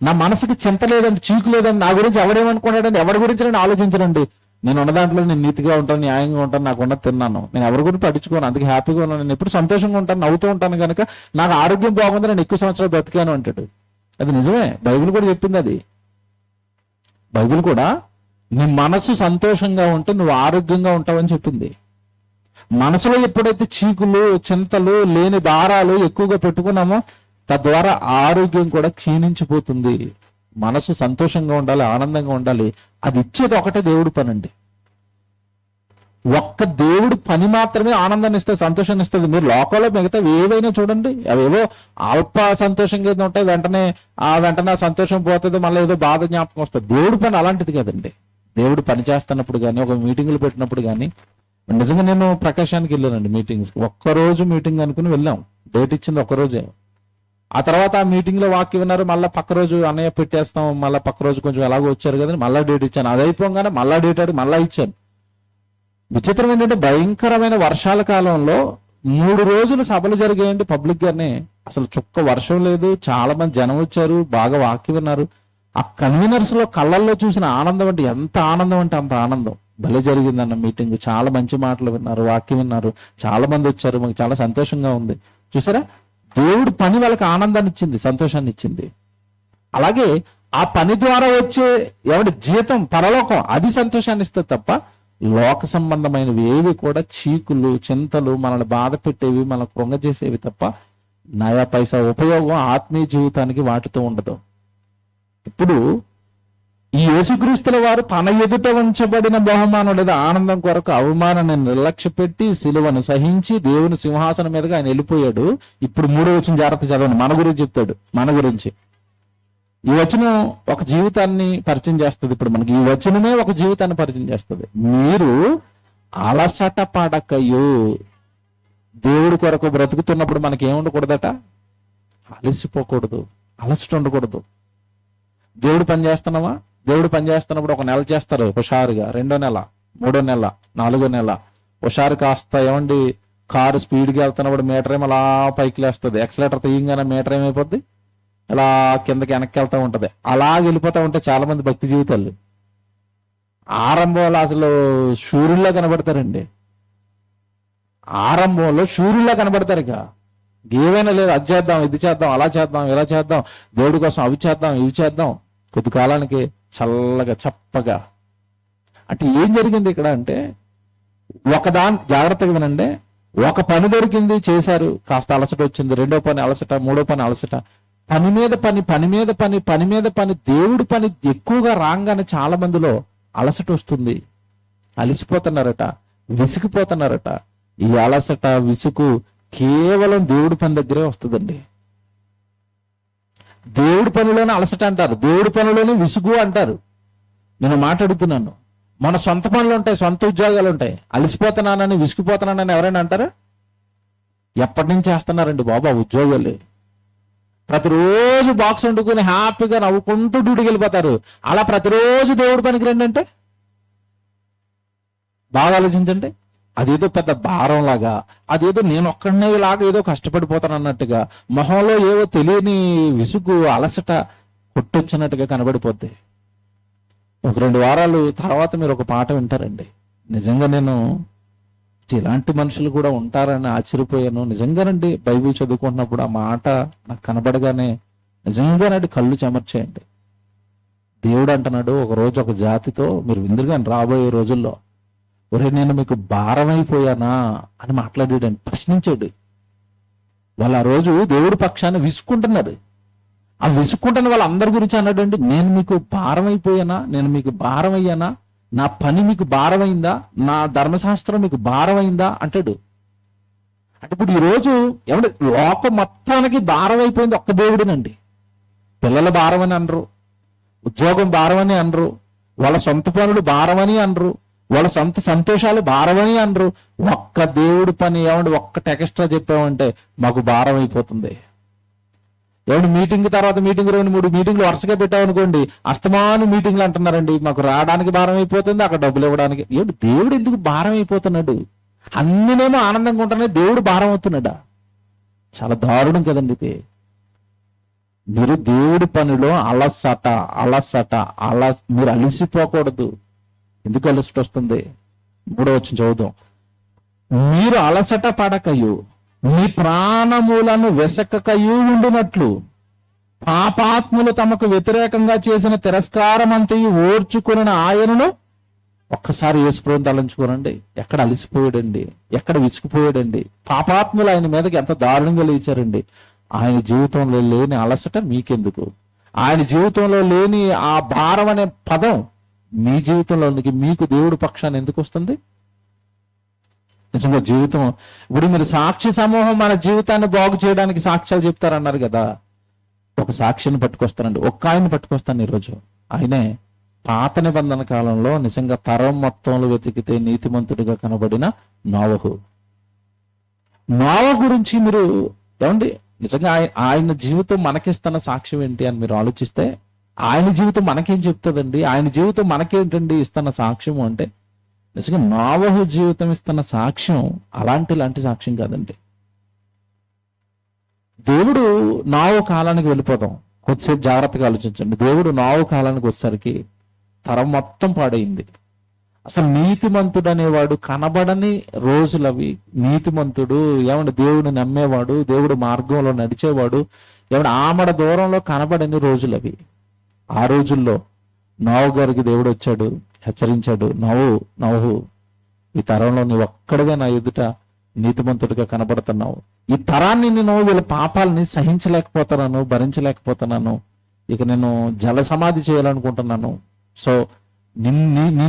నా మనసుకి చింత లేదండి, చీకు లేదండి, నా గురించి ఎవడేమనుకున్నాడండి, ఎవరి గురించి నేను ఆలోచించనండి, నేను ఉన్న దాంట్లో నేను నీతిగా ఉంటాను, న్యాయంగా ఉంటాను, నాకు ఉన్నది తిన్నాను, నేను ఎవరి గురించి పట్టించుకోను, అందుకే హ్యాపీగా ఉన్నాను, నేను ఎప్పుడు సంతోషంగా ఉంటాను, నవ్వుతూ ఉంటాను, కనుక నాకు ఆరోగ్యం బాగుంది, నేను ఎక్కువ సంవత్సరాలు బ్రతికాను అంటాడు. అది నిజమే, బైబిల్ కూడా చెప్పింది అది. బైబిల్ కూడా నీ మనసు సంతోషంగా ఉంటే నువ్వు ఆరోగ్యంగా ఉంటావని చెప్పింది. మనసులో ఎప్పుడైతే చీకులు, చింతలు, లేని భారాలు ఎక్కువగా పెట్టుకున్నామో తద్వారా ఆరోగ్యం కూడా క్షీణించిపోతుంది. మనసు సంతోషంగా ఉండాలి, ఆనందంగా ఉండాలి. అది ఇచ్చేది ఒకటే దేవుడి పని అండి. ఒక్క దేవుడు పని మాత్రమే ఆనందాన్ని ఇస్తుంది, సంతోషాన్ని ఇస్తుంది. మీరు లోకంలో మిగతా ఏవైనా చూడండి, అవేవో అల్ప సంతోషంగా ఏదో ఉంటాయి, వెంటనే ఆ సంతోషం పోతుంది, మళ్ళీ ఏదో బాధ జ్ఞాపకం వస్తుంది. దేవుడి పని అలాంటిది కదండి. దేవుడు పని చేస్తున్నప్పుడు కానీ, ఒక మీటింగ్లు పెట్టినప్పుడు కానీ, నిజంగా నేను ప్రకాశానికి వెళ్ళానండి మీటింగ్స్కి. ఒక్కరోజు మీటింగ్ అనుకుని వెళ్ళాం, డేట్ ఇచ్చింది ఒక్కరోజే. ఆ తర్వాత ఆ మీటింగ్ లో వాక్యం విన్నారు, మళ్ళీ పక్క రోజు అన్నయ్య పెట్టేస్తాం, మళ్ళీ పక్క రోజు కొంచెం ఎలాగో వచ్చారు కదా, మళ్ళీ డేట్ ఇచ్చాను. అది అయిపోగానే మళ్ళా డేట్ అడిగి మళ్ళీ ఇచ్చాను. విచిత్రం ఏంటంటే భయంకరమైన వర్షాల కాలంలో 3 రోజులు సభలు జరిగాయండి పబ్లిక్ గానే. అసలు చుక్క వర్షం లేదు, చాలా మంది జనం వచ్చారు, బాగా వాక్యం విన్నారు. ఆ కన్వీనర్స్ లో కళ్ళల్లో చూసిన ఆనందం అంటే ఎంత ఆనందం అంటే అంత ఆనందం. భలే జరిగిందన్న మీటింగ్, చాలా మంచి మాటలు విన్నారు, వాక్యం విన్నారు, చాలా మంది వచ్చారు, మాకు చాలా సంతోషంగా ఉంది. చూసారా, దేవుడు పని వాళ్ళకి ఆనందాన్ని ఇచ్చింది, సంతోషాన్ని ఇచ్చింది. అలాగే ఆ పని ద్వారా వచ్చే ఎవరి జీతం, పరలోకం, అది సంతోషాన్ని ఇస్తుంది తప్ప లోక సంబంధమైనవి ఏవి కూడా చీకులు, చింతలు, మనల్ని బాధ పెట్టేవి, మనల్ని కృంగజేసేవి తప్ప నయా పైసా ఉపయోగం ఆత్మీయ జీవితానికి వాటితో ఉండదు. ఇప్పుడు ఈ యేసుక్రీస్తుల వారు తన ఎదుట ఉంచబడిన బహుమానం లేదా ఆనందం కొరకు అవమానాన్ని నిర్లక్ష్య పెట్టి సిలువను సహించి దేవుని సింహాసనం మీదగా ఆయన వెళ్ళిపోయాడు. ఇప్పుడు 3వ వచనం జాగ్రత్త చదవండి, మన గురించి చెప్తాడు. మన గురించి ఈ వచనం ఒక జీవితాన్ని పరిచయం చేస్తుంది. ఇప్పుడు మనకి ఈ వచనమే ఒక జీవితాన్ని పరిచయం చేస్తుంది. మీరు అలసట పడకయు. దేవుడి కొరకు బ్రతుకుతున్నప్పుడు మనకి ఏముండకూడదట, అలసిపోకూడదు, అలసట ఉండకూడదు. దేవుడు పని చేస్తున్నావా, దేవుడు పని చేస్తున్నప్పుడు 1 నెల చేస్తారు హుషారుగా, 2వ నెల, 3వ నెల, 4వ నెల హుషారు కాస్త ఏమండి, కారు స్పీడ్గా వెళ్తున్నప్పుడు మీటర్ ఏమో అలా పైకి లేస్తుంది, ఎక్సలేటర్ తీయంగానే మీటర్ ఏమైపోద్ది, ఇలా కిందకి వెనక్కి వెళ్తూ ఉంటది. అలా వెళ్ళిపోతూ ఉంటే చాలా మంది భక్తి జీవితాలు ఆరంభంలో అసలు సూర్యుల్లా కనబడతారండి. ఆరంభంలో సూర్యుల్లా కనబడతారు. ఇక ఏవైనా లేదు, అది చేద్దాం, ఇది చేద్దాం, అలా చేద్దాం, ఇలా చేద్దాం, దేవుడి కోసం అవి చేద్దాం, ఇవి చేద్దాం, కొద్ది కాలానికి చల్లగా చప్పగా. అంటే ఏం జరిగింది ఇక్కడ అంటే, ఒకదాని జాగ్రత్తగా వినండి, ఒక పని దొరికింది, చేశారు, కాస్త అలసట వచ్చింది, 2వ పని అలసట, 3వ పని అలసట, పని మీద పని, పని మీద పని, పని మీద పని, దేవుడి పని ఎక్కువగా రాగానే చాలా మందిలో అలసట వస్తుంది, అలసిపోతున్నారట, విసిగిపోతున్నారట. ఈ అలసట, విసుగు కేవలం దేవుడి పని దగ్గరే వస్తుందండి. దేవుడి పనిలోనే అలసట అంటారు, దేవుడి పనిలోనే విసుగు అంటారు. నేను మాట్లాడుతున్నాను, మన సొంత పనులు ఉంటాయి, సొంత ఉద్యోగాలు ఉంటాయి, అలసిపోతున్నానని, విసిగిపోతున్నానని ఎవరైనా అంటారా? ఎప్పటి నుంచి చేస్తున్నారండి బాబా ఉద్యోగాలు? ప్రతిరోజు బాక్స్ వండుకుని హ్యాపీగా నవ్వుకుంటూ డ్యూటీకి వెళ్ళిపోతారు. అలా ప్రతిరోజు దేవుడి పనికి రండి అంటే బాగా ఆలోచించండి. అదేదో పెద్ద భారం లాగా, అదేదో నేను ఒక్కడనే లాగా ఏదో కష్టపడిపోతాను అన్నట్టుగా, మొహంలో ఏవో తెలియని విసుగు, అలసట కొట్టొచ్చినట్టుగా కనబడిపోద్ది. 1-2 వారాలు తర్వాత మీరు ఒక పాట వింటారండి. నిజంగా నేను ఇలాంటి మనుషులు కూడా ఉంటారని ఆశ్చర్యపోయాను. నిజంగానండి, బైబిల్ చదువుకుంటున్నప్పుడు ఆ మాట నాకు కనబడగానే నిజంగానండి కళ్ళు చెమర్చేయండి. దేవుడు అంటున్నాడు, ఒకరోజు ఒక జాతితో మీరు విందురుగాని రాబోయే రోజుల్లో, ఒరే నేను మీకు భారమైపోయానా అని మాట్లాడాడు, ప్రశ్నించాడు. వాళ్ళు ఆ రోజు దేవుడి పక్షాన్ని విసుక్కుంటున్నారు. ఆ విసుక్కుంటున్న వాళ్ళందరి గురించి అన్నాడండి, నేను మీకు భారం అయిపోయానా, నేను మీకు భారం అయ్యానా, నా పని మీకు భారమైందా, నా ధర్మశాస్త్రం మీకు భారమైందా అంటాడు. అంటే ఇప్పుడు ఈరోజు ఏమంటే లోకం మొత్తానికి భారం అయిపోయింది ఒక్క దేవుడినండి. పిల్లల భారం అని అనరు, ఉద్యోగం భారం అని అనరు, వాళ్ళ సొంత పనులు భారమని అనరు, వాళ్ళ సొంత సంతోషాలు భారమని అనరు. ఒక్క దేవుడి పని ఏమంటే ఒక్కటి ఎక్స్ట్రా చెప్పామంటే మాకు భారం అయిపోతుంది. ఏమంటే మీటింగ్ తర్వాత మీటింగ్ 2-3 మీటింగ్లు వరుసగా పెట్టామనుకోండి, అస్తమాను మీటింగ్లు అంటున్నారండి, మాకు రావడానికి భారం అయిపోతుంది, అక్కడ డబ్బులు ఇవ్వడానికి. ఏమిటి దేవుడు ఎందుకు భారం అయిపోతున్నాడు? అన్నినేమో ఆనందంగా ఉంటున్నాయి, దేవుడు భారం అవుతున్నాడా? చాలా దారుణం కదండి ఇది. మీరు దేవుడి పనిలో మీరు అలసిపోకూడదు. ఎందుకు అలసట వస్తుంది? 3వ వచనం చదువుదాం. మీరు అలసట పడకయు మీ ప్రాణములను వెసకకయు ఉండునట్లు పాపాత్ములు తమకు వ్యతిరేకంగా చేసిన తిరస్కారం అంతయు ఓర్చుకున్న ఆయనను ఒక్కసారి యేసుప్రభువుని తలంచుకోనండి. ఎక్కడ అలసిపోయాడండి, ఎక్కడ విసిగిపోయాడండి. పాపాత్ములు ఆయన మీదకి ఎంత దారుణంగా లేచారండి. ఆయన జీవితంలో లేని అలసట మీకెందుకు? ఆయన జీవితంలో లేని ఆ భారం అనే పదం మీ జీవితంలోనికి మీకు దేవుడి పక్షాన్ని ఎందుకు వస్తుంది? నిజంగా జీవితం ఇప్పుడు మీరు సాక్షి సమూహం మన జీవితాన్ని బాగు చేయడానికి సాక్ష్యాలు చెప్తారన్నారు కదా. ఒక సాక్షిని పట్టుకొస్తానండి, ఒక్క ఆయన్ని పట్టుకొస్తాను ఈరోజు. ఆయనే పాత నిబంధన కాలంలో నిజంగా తరం మొత్తంలో వెతికితే నీతిమంతుడిగా కనబడిన నోవహు. నోవహు గురించి మీరు ఏమండి నిజంగా ఆయన జీవితం మనకిస్తున్న సాక్ష్యం ఏంటి అని మీరు ఆలోచిస్తే, ఆయన జీవితం మనకేం చెప్తుందండి? ఆయన జీవితం మనకేంటండి ఇస్తున్న సాక్ష్యము అంటే, నిజంగా నోవహు జీవితం ఇస్తున్న సాక్ష్యం ఇలాంటి సాక్ష్యం కాదండి. దేవుడు నోవహు కాలానికి వెళ్ళిపోతాం, కొద్దిసేపు జాగ్రత్తగా ఆలోచించండి. దేవుడు నోవహు కాలానికి వచ్చేసరికి తరం మొత్తం పాడైంది. అసలు నీతిమంతుడు అనేవాడు కనబడని రోజులవి. నీతిమంతుడు ఏమంటే దేవుడిని నమ్మేవాడు, దేవుడు మార్గంలో నడిచేవాడు, ఏమంటే ఆమడ దూరంలో కనబడని రోజులవి. ఆ రోజుల్లో నోవహు గారికి దేవుడు వచ్చాడు, హెచ్చరించాడు, నోవహు ఈ తరంలో నీ ఒక్కడిగా నా ఎదుట నీతిమంతుడిగా కనబడుతున్నావు. ఈ తరాన్ని నేను వీళ్ళ పాపాలని సహించలేకపోతున్నాను, భరించలేకపోతున్నాను. ఇక నేను జల సమాధి చేయాలనుకుంటున్నాను. సో నీ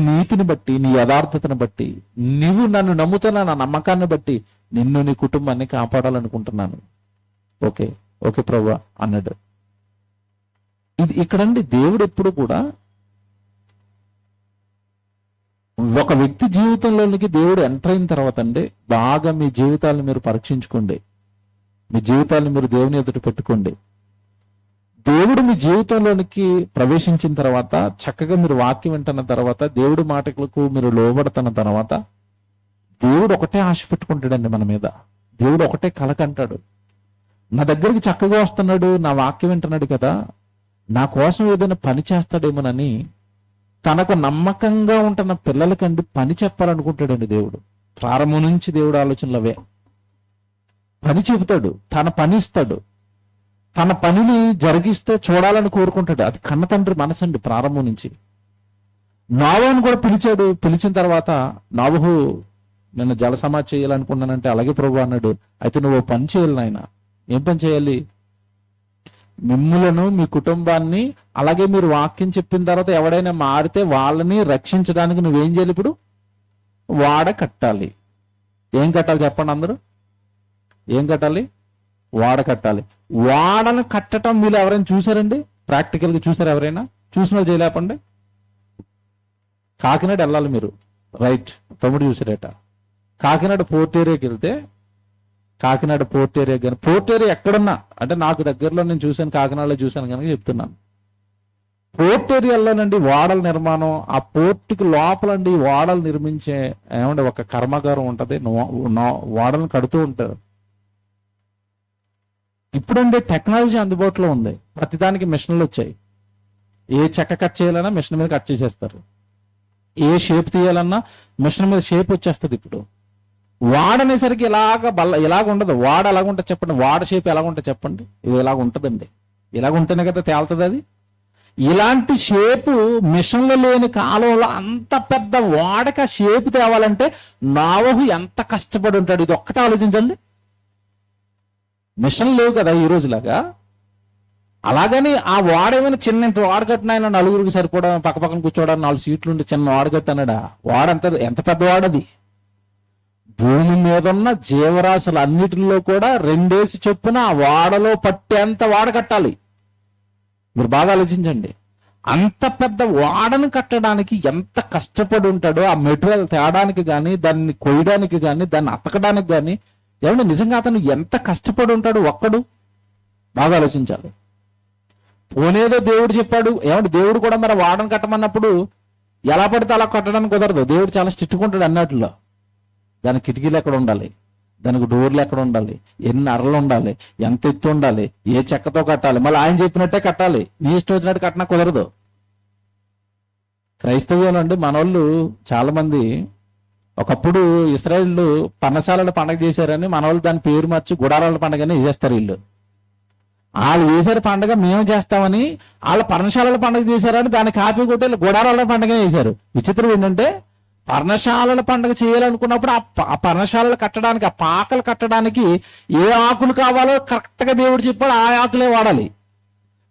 నీతిని బట్టి, నీ యథార్థతను బట్టి, నువ్వు నన్ను నమ్ముతున్న నా నమ్మకాన్ని బట్టి నిన్ను, నీ కుటుంబాన్ని కాపాడాలనుకుంటున్నాను. ఓకే ఓకే ప్రభువా అన్నాడు. ఇది ఇక్కడండి దేవుడు ఎప్పుడు కూడా ఒక వ్యక్తి జీవితంలోనికి దేవుడు ఎంటర్ అయిన తర్వాత అండి బాగా మీ జీవితాలను మీరు పరీక్షించుకోండి. మీ జీవితాలను మీరు దేవుని ఎదుట పెట్టుకోండి. దేవుడు మీ జీవితంలోనికి ప్రవేశించిన తర్వాత, చక్కగా మీరు వాక్యం వింటున్న తర్వాత, దేవుడి మాటలకు మీరు లోబడుతున్న తర్వాత, దేవుడు ఒకటే ఆశ పెట్టుకుంటాడండి మన మీద. దేవుడు ఒకటే కలకంటాడు, నా దగ్గరికి చక్కగా వస్తున్నాడు, నా వాక్యం వింటున్నాడు కదా, నా కోసం ఏదైనా పని చేస్తాడేమోనని తనకు నమ్మకంగా ఉంటున్న పిల్లలకండి పని చెప్పాలనుకుంటాడండి దేవుడు. ప్రారంభం నుంచి దేవుడు ఆలోచనలు అవే. పని చెబుతాడు, తన పని ఇస్తాడు, తన పనిని జరిగిస్తే చూడాలని కోరుకుంటాడు. అది కన్న తండ్రి మనసు అండి. ప్రారంభం నుంచి నోవహుని కూడా పిలిచాడు. పిలిచిన తర్వాత నోవహు నేను జల సమాధి చేయాలనుకున్నానంటే, అలాగే ప్రభు అన్నాడు. అయితే నువ్వు పని చేయాలి నాయన. ఏం పని చేయాలి? మిమ్ములను, మీ కుటుంబాన్ని, అలాగే మీరు వాక్యం చెప్పిన తర్వాత ఎవడైనా మారితే వాళ్ళని రక్షించడానికి నువ్వేం చేయాలి? ఇప్పుడు వాడ కట్టాలి. ఏం కట్టాలి చెప్పండి అందరూ? ఏం కట్టాలి? వాడ కట్టాలి. వాడను కట్టడం మీరు ఎవరైనా చూసారండి? ప్రాక్టికల్గా చూసారు ఎవరైనా? చూసిన వాళ్ళు చేయలేపండి. కాకినాడ వెళ్ళాలి మీరు, రైట్? తమ్ముడు చూసారేట. కాకినాడ పోర్ట్ ఏరియాకి వెళ్తే, కాకినాడ పోర్ట్ ఏరియా కానీ, పోర్ట్ ఏరియా ఎక్కడున్నా అంటే నాకు దగ్గరలో నేను చూశాను, కాకినాడలో చూశాను కనుక చెప్తున్నాను. పోర్ట్ ఏరియాలోనండి వాడల నిర్మాణం, ఆ పోర్టుకి లోపలండి వాడలు నిర్మించే ఏమంటే ఒక కర్మాగారం ఉంటుంది, వాడలను కడుతూ ఉంటారు. ఇప్పుడంటే టెక్నాలజీ అందుబాటులో ఉంది, ప్రతిదానికి మిషన్లు వచ్చాయి. ఏ చెక్క కట్ చేయాలన్నా మిషన్ మీద కట్ చేసేస్తారు, ఏ షేప్ తీయాలన్నా మిషన్ మీద షేప్ వచ్చేస్తుంది. ఇప్పుడు వాడనేసరికి ఇలాగ ఉండదు. వాడ ఎలాగ ఉంటుంది చెప్పండి? వాడ షేప్ ఎలాగ ఉంటుంది చెప్పండి? ఇవి ఇలాగ ఉంటుందండి. ఇలాగ ఉంటేనే కదా తేలుతుంది అది. ఇలాంటి షేపు మిషన్లు లేని కాలంలో అంత పెద్ద వాడక షేపు తేవాలంటే నోవహు ఎంత కష్టపడి ఉంటాడు. ఇది ఒక్కటే ఆలోచించండి. మిషన్ లేవు కదా ఈ రోజులాగా. అలాగని ఆ వాడ ఏమైనా చిన్న ఇంత వాడ కట్టిన ఆయన నలుగురికి సరిపోవడం, పక్క పక్కన కూర్చోవడానికి 4 సీట్లు ఉండి చిన్న వాడ కట్టన్నాడా? వాడ ఎంత పెద్ద వాడది. భూమి మీద ఉన్న జీవరాశులు అన్నిటిలో కూడా 2 చొప్పున ఆ వాడలో పట్టేంత వాడ కట్టాలి. మీరు బాగా ఆలోచించండి. అంత పెద్ద వాడను కట్టడానికి ఎంత కష్టపడి ఉంటాడో, ఆ మెటీరియల్ తేడానికి కానీ, దాన్ని కొయ్యడానికి కానీ, దాన్ని అతకడానికి కానీ, ఏమంటే నిజంగా అతను ఎంత కష్టపడి ఉంటాడు ఒక్కడు. బాగా ఆలోచించాలి. పోనేదో దేవుడు చెప్పాడు. ఏమంటే దేవుడు కూడా మరి వాడను కట్టమన్నప్పుడు ఎలా పడితే అలా కట్టడానికి కుదరదు. దేవుడు చాలా స్ట్రిక్ట్గా ఉంటాడు అన్నట్లో. దానికి కిటికీలు ఎక్కడ ఉండాలి, దానికి డోర్లు ఎక్కడ ఉండాలి, ఎన్ని అరలు ఉండాలి, ఎంత ఎత్తు ఉండాలి, ఏ చెక్కతో కట్టాలి, మళ్ళీ ఆయన చెప్పినట్టే కట్టాలి. నీ ఇష్టం వచ్చినట్టు కట్టినా కుదరదు. క్రైస్తవ్యంలో అండి మనోళ్ళు చాలా మంది ఒకప్పుడు ఇశ్రాయేలు పర్ణశాలల పండగ చేశారని మనోళ్ళు దాని పేరు మార్చి గుడారాల పండగని చేస్తారు. వీళ్ళు చేశారు పండగ మేము చేస్తామని, వాళ్ళ పర్ణశాలల పండగ చేశారని దాన్ని కాపీ కొట్టి గుడారాల పండగ చేశారు. విచిత్రం ఏంటంటే పర్ణశాలల పండుగ చేయాలనుకున్నప్పుడు ఆ పర్ణశాలలు కట్టడానికి, ఆ పాకలు కట్టడానికి ఏ ఆకులు కావాలో కరెక్ట్ గా దేవుడు చెప్పాడు, ఆ ఆకులే వాడాలి.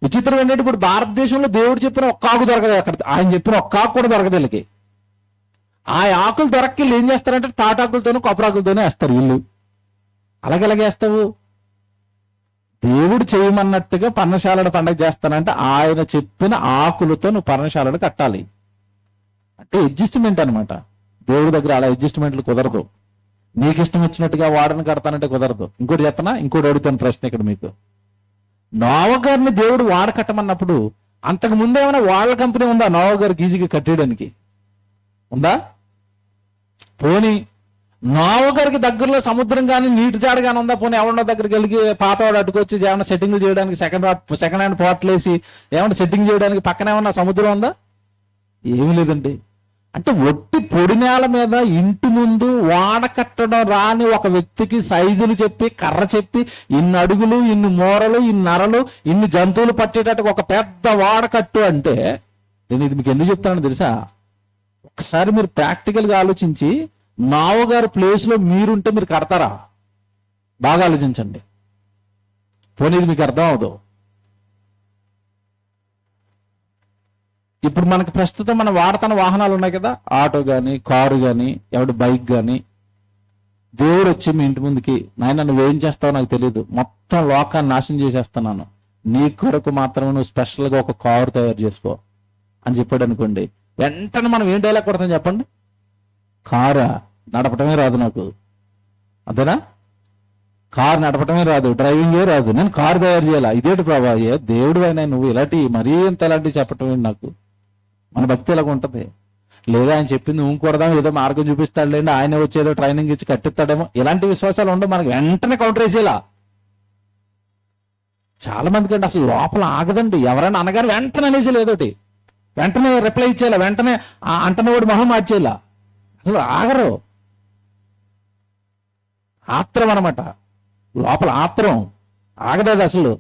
విచిత్రం ఏంటంటే ఇప్పుడు భారతదేశంలో దేవుడు చెప్పిన ఒక్క ఆకు దొరకదు. అక్కడ ఆయన చెప్పిన ఒక్క ఆకు కూడా దొరకదు వీళ్ళకి. ఆ ఆకులు దొరక్కి వీళ్ళు ఏం చేస్తారంటే తాటాకులతోనూ కొబ్బరాకులతోనే వేస్తారు వీళ్ళు. అలాగే వేస్తావు. దేవుడు చేయమన్నట్టుగా పర్ణశాలల పండుగ చేస్తానంటే ఆయన చెప్పిన ఆకులతో నువ్వు పర్ణశాలలు కట్టాలి. అంటే అడ్జస్ట్మెంట్ అనమాట. దేవుడి దగ్గర అలా అడ్జస్ట్మెంట్లు కుదరదు. నీకు ఇష్టం వచ్చినట్టుగా వాడని కడతానంటే కుదరదు. ఇంకోటి చెప్పనా, ఇంకోటి అడుగుతాను ప్రశ్న ఇక్కడ మీకు. నోవహు గారిని దేవుడు వాడ కట్టమన్నప్పుడు అంతకు ముందు ఏమైనా వాళ్ళ కంపెనీ ఉందా నోవహు గారికి ఈజీగా కట్టేయడానికి? ఉందా? పోనీ నోవహు గారికి దగ్గరలో సముద్రం కానీ నీటి జాడ కానీ ఉందా? పోనీ ఎవరినో దగ్గరికి వెళ్ళి పాతవాడు అటుకొచ్చి ఏమైనా సెట్టింగ్ చేయడానికి సెకండ్ హ్యాండ్ పోట్లేసి ఏమైనా సెట్టింగ్ చేయడానికి పక్కన ఏమన్నా సముద్రం ఉందా? ఏమీ లేదండి. అంటే ఒట్టి పొడి నేల మీద ఇంటి ముందు వాడ కట్టడం రాని ఒక వ్యక్తికి సైజులు చెప్పి, కర్ర చెప్పి, ఇన్ని అడుగులు, ఇన్ని మూరలు, ఇన్ని అరలు, ఇన్ని జంతువులు పట్టేటట్టు ఒక పెద్ద వాడ కట్టు అంటే, నేను ఇది మీకు ఎందుకు చెప్తానో తెలుసా? ఒకసారి మీరు ప్రాక్టికల్ గా ఆలోచించి నోవహు గారి ప్లేస్ లో మీరుంటే మీరు కడతారా? బాగా ఆలోచించండి. పోనీ ఇది మీకు అర్థం అవదు. ఇప్పుడు మనకు ప్రస్తుతం మనం వాడుతున్న వాహనాలు ఉన్నాయి కదా, ఆటో కానీ, కారు కానీ, బైక్ కానీ. దేవుడు వచ్చి మీ ఇంటి ముందుకి, నాయన నువ్వేం చేస్తావో నాకు తెలియదు, మొత్తం లోకాన్ని నాశనం చేసేస్తున్నాను, నీ కొరకు మాత్రమే నువ్వు స్పెషల్గా ఒక కారు తయారు చేసుకో అని చెప్పాడు అనుకోండి. వెంటనే మనం ఏం డైలాగ్ కొడతాం చెప్పండి? కారా? నడపటమే రాదు నాకు. అదేనా? కారు నడపటమే రాదు, డ్రైవింగే రాదు, నేను కారు తయారు చేయాలా? ఇదేంటి ప్రభా, దేవుడు అయినా నువ్వు ఇలాంటి మరీ ఇంత ఇలాంటివి చెప్పటమే నాకు. మన భక్తి ఇలాగ ఉంటది. లేదా ఆయన చెప్పింది ఊంకూడదాం, ఏదో మార్గం చూపిస్తాడులేండి, ఆయన వచ్చేదో ట్రైనింగ్ ఇచ్చి కట్టిస్తాడేమో, ఇలాంటి విశ్వాసాలు ఉండవు. మనకి వెంటనే కౌంటర్ వేసేలా. చాలా మందికి అంటే అసలు లోపల ఆగదండి. ఎవరైనా అనగానే వెంటనే అనేసి లేదోటి, వెంటనే రిప్లై ఇచ్చేలా, వెంటనే అంటనవాడు మొహం మార్చేలా. అసలు ఆగరు. ఆత్రం అనమాట, లోపల ఆత్రం ఆగదది అసలు.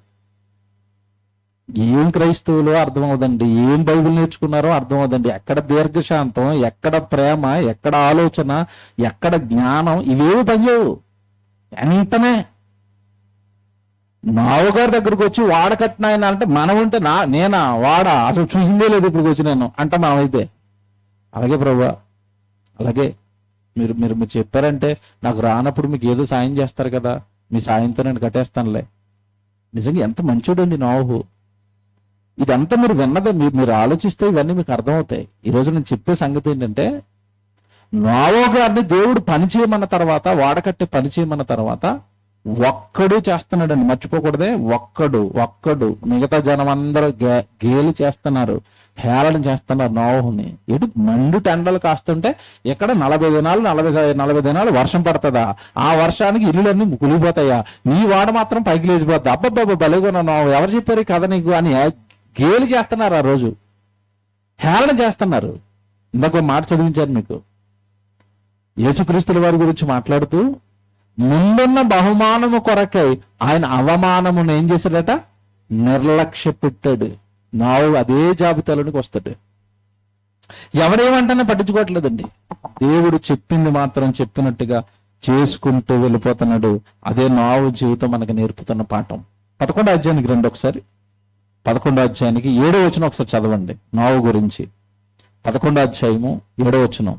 ఏం క్రైస్తవులో అర్థం అవుదండి, ఏం బైబిల్ నేర్చుకున్నారో అర్థం అవుదండి. ఎక్కడ దీర్ఘశాంతం, ఎక్కడ ప్రేమ, ఎక్కడ ఆలోచన, ఎక్కడ జ్ఞానం, ఇవేవి పనిచేయవు. వెంటనే నోవహు గారి దగ్గరకు వచ్చి వాడ కట్టిన ఆయన అంటే మనం ఉంటే నేనా వాడ అసలు చూసిందే లేదు ఇప్పుడు వచ్చి నేను అంటే మనమైతే. అలాగే ప్రభువా, అలాగే మీరు మీరు మీరు చెప్పారంటే నాకు రానప్పుడు మీకు ఏదో సాయం చేస్తారు కదా, మీ సాయంతో నేను కట్టేస్తానులే. నిజంగా ఎంత మంచోడండి నోవహు. ఇదంతా మీరు విన్నదే, మీరు ఆలోచిస్తే ఇవన్నీ మీకు అర్థమవుతాయి. ఈరోజు నేను చెప్పే సంగతి ఏంటంటే, నోవహు గారిని దేవుడు పని చేయమన్న తర్వాత, వాడకట్టే పని చేయమన్న తర్వాత ఒక్కడు చేస్తున్నాడండి, మర్చిపోకూడదే. ఒక్కడు మిగతా జనం అందరూ గేలి చేస్తున్నారు, హేళన చేస్తున్నారు నోవహుని. ఎటు మండు టెండలు కాస్తుంటే ఇక్కడ 40 దినాలు 40 దినాలు వర్షం పడుతుందా? ఆ వర్షానికి ఇల్లులన్నీ కులిపోతాయా? నీ వాడ మాత్రం పైకి లేచిపోద్ది. అబ్బబ్బబ్బ బలిగొన్నా నోవహు, ఎవరు చెప్పారు ఈ కథ నీకు అని గేలి చేస్తున్నారు, ఆ రోజు హేళన చేస్తున్నారు. ఇందాక మాట చదివించారు మీకు. యేసుక్రీస్తుల వారి గురించి మాట్లాడుతూ ముందున్న బహుమానము కొరకై ఆయన అవమానమును ఏం చేశాడట? నిర్లక్ష్య పెట్టాడు. నోవహు అదే జాబితాలోనికి వస్తాడు. ఎవడేమంటానే పట్టించుకోవట్లేదండి. దేవుడు చెప్పింది మాత్రం చెప్పినట్టుగా చేసుకుంటూ వెళ్ళిపోతున్నాడు. అదే నోవహు జీవితం మనకు నేర్పుతున్న పాఠం. 11వ అధ్యాయానికి రండి ఒకసారి. 11వ అధ్యాయానికి 7వ వచనం ఒకసారి చదవండి. నోవహు గురించి 11వ అధ్యాయము 7వ వచనం.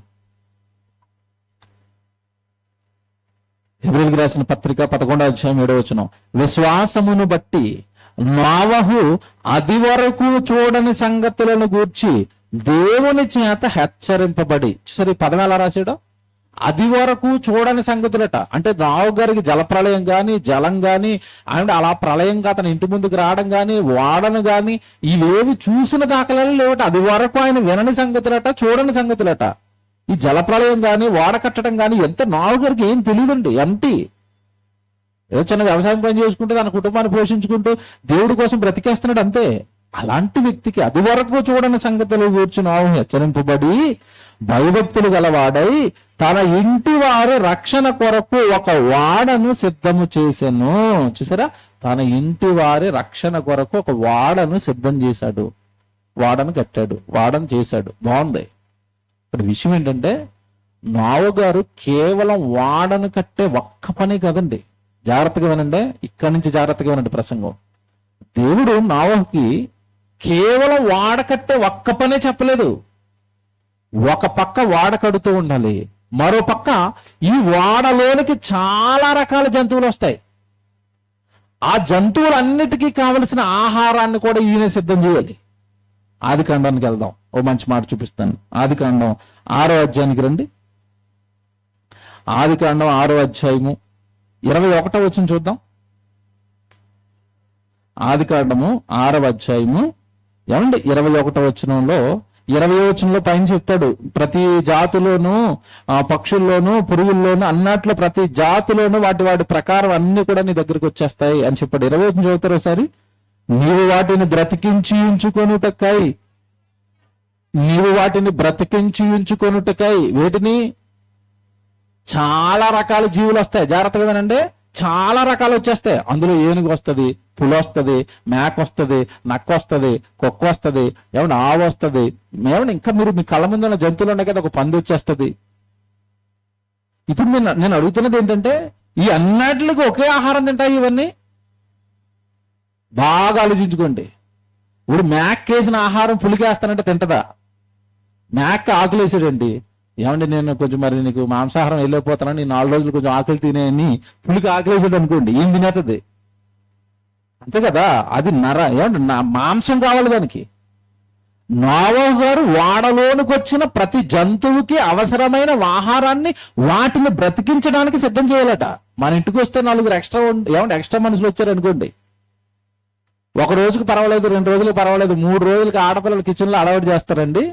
హెబ్రీయులకు రాసిన పత్రిక 11వ అధ్యాయం 7వ వచనం. విశ్వాసమును బట్టి నోవహు అది వరకు చూడని సంగతులను గూర్చి దేవుని చేత హెచ్చరింపబడి. చూసారు ఈ పదం ఎలా రాశాడో, అది వరకు చూడని సంగతులట. అంటే నోవహు గారికి జలప్రళయం కానీ, జలం కానీ, అండ్ అలా ప్రళయంగా అతని ఇంటి ముందుకు రావడం కానీ, వాడను కానీ ఇవేవి చూసిన దాఖలాలు లేవట. అది వరకు ఆయన వినని సంగతులట, చూడని సంగతులట. ఈ జలప్రళయం కానీ, వాడ కట్టడం కానీ ఎంత నోవహు గారికి ఏం తెలియదండి. ఎంటీ ఏదో చిన్న వ్యవసాయం పని చేసుకుంటూ తన కుటుంబాన్ని పోషించుకుంటూ దేవుడి కోసం బ్రతికేస్తున్నాడు అంతే. అలాంటి వ్యక్తికి అది వరకు చూడని సంగతులు గూర్చి నోవహు హెచ్చరింపబడి భయభక్తులు గలవాడై తన ఇంటి వారి రక్షణ కొరకు ఒక వాడను సిద్ధము చేసెను. చూసారా, తన ఇంటి వారి రక్షణ కొరకు ఒక వాడను సిద్ధం చేశాడు, వాడను కట్టాడు, వాడను చేశాడు. బాగుంది. ఇక్కడ విషయం ఏంటంటే నోవహు గారు కేవలం వాడను కట్టే ఒక్క పని కదండి. జాగ్రత్తగా వినండి, ఇక్కడి నుంచి జాగ్రత్తగా వినండి ప్రసంగం. దేవుడు నోవహుకి కేవలం వాడ కట్టే ఒక్క పనే చెప్పలేదు. ఒక పక్క వాడ కడుతూ ఉండాలి, మరో పక్క ఈ వాడలోనికి చాలా రకాల జంతువులు వస్తాయి. ఆ జంతువులన్నిటికీ కావలసిన ఆహారాన్ని కూడా ఈయన సిద్ధం చేయాలి. ఆదికాండానికి వెళ్దాం, ఓ మంచి మాట చూపిస్తాను. ఆదికాండం 6వ అధ్యాయానికి రండి. ఆదికాండం 6వ అధ్యాయము 21వ వచనం చూద్దాం. ఆదికాండము 6వ అధ్యాయము 21వ వచనంలో 20వ వచనంలో పైన చెప్తాడు, ప్రతి జాతులోను పక్షుల్లోను పురుగుల్లోను అన్నట్లో ప్రతి జాతులోను వాటి ప్రకారం అన్ని కూడా నీ దగ్గరికి వచ్చేస్తాయి అని చెప్పాడు. 20వ వచనం చదువుతారు ఒకసారి. నీవు వాటిని బ్రతికించి ఉంచుకొనుటకై వేటిని చాలా రకాల జీవులు వస్తాయి. జాగ్రత్తగా వినండి, చాలా రకాలు వచ్చేస్తాయి. అందులో ఏనుగు వస్తుంది, పులి వస్తుంది, మేక వస్తుంది, నక్క వస్తుంది, కుక్క వస్తుంది, ఏమన్నా ఆవు వస్తుంది, ఏమన్నా ఇంకా మీరు మీ కళ్ళ ముందు ఉన్న జంతువులు ఉన్నాయి కదా, ఒక పంది వచ్చేస్తుంది. ఇప్పుడు నేను అడుగుతున్నది ఏంటంటే, ఈ అన్నిటికి ఒకే ఆహారం తింటాయి ఇవన్నీ? బాగా ఆలోచించుకోండి. ఇప్పుడు మేక వేసిన ఆహారం పులికి వేస్తానంటే తింటదా? మేక ఆకులేసాడండి, ఏమండి నేను కొంచెం మరి నీకు మాంసాహారం వెళ్ళిపోతానని 4 రోజులు కొంచెం ఆకలి తినేయని పులికి ఆకలేసాడు అనుకోండి, ఏం తినేస్తుంది? అంతే కదా, అది ఏమండి మాంసం కావాలి దానికి. నోవహు గారు వాడలోనికి వచ్చిన ప్రతి జంతువుకి అవసరమైన ఆహారాన్ని వాటిని బ్రతికించడానికి సిద్ధం చేయాలట. మన ఇంటికి వస్తే 4 ఎక్స్ట్రా మనుషులు వచ్చారు అనుకోండి, ఒక రోజుకి పర్వాలేదు, 2 రోజులకు పర్వాలేదు, 3 రోజులకి ఆడపిల్లలు కిచెన్ లో అలవాటు చేస్తారండి.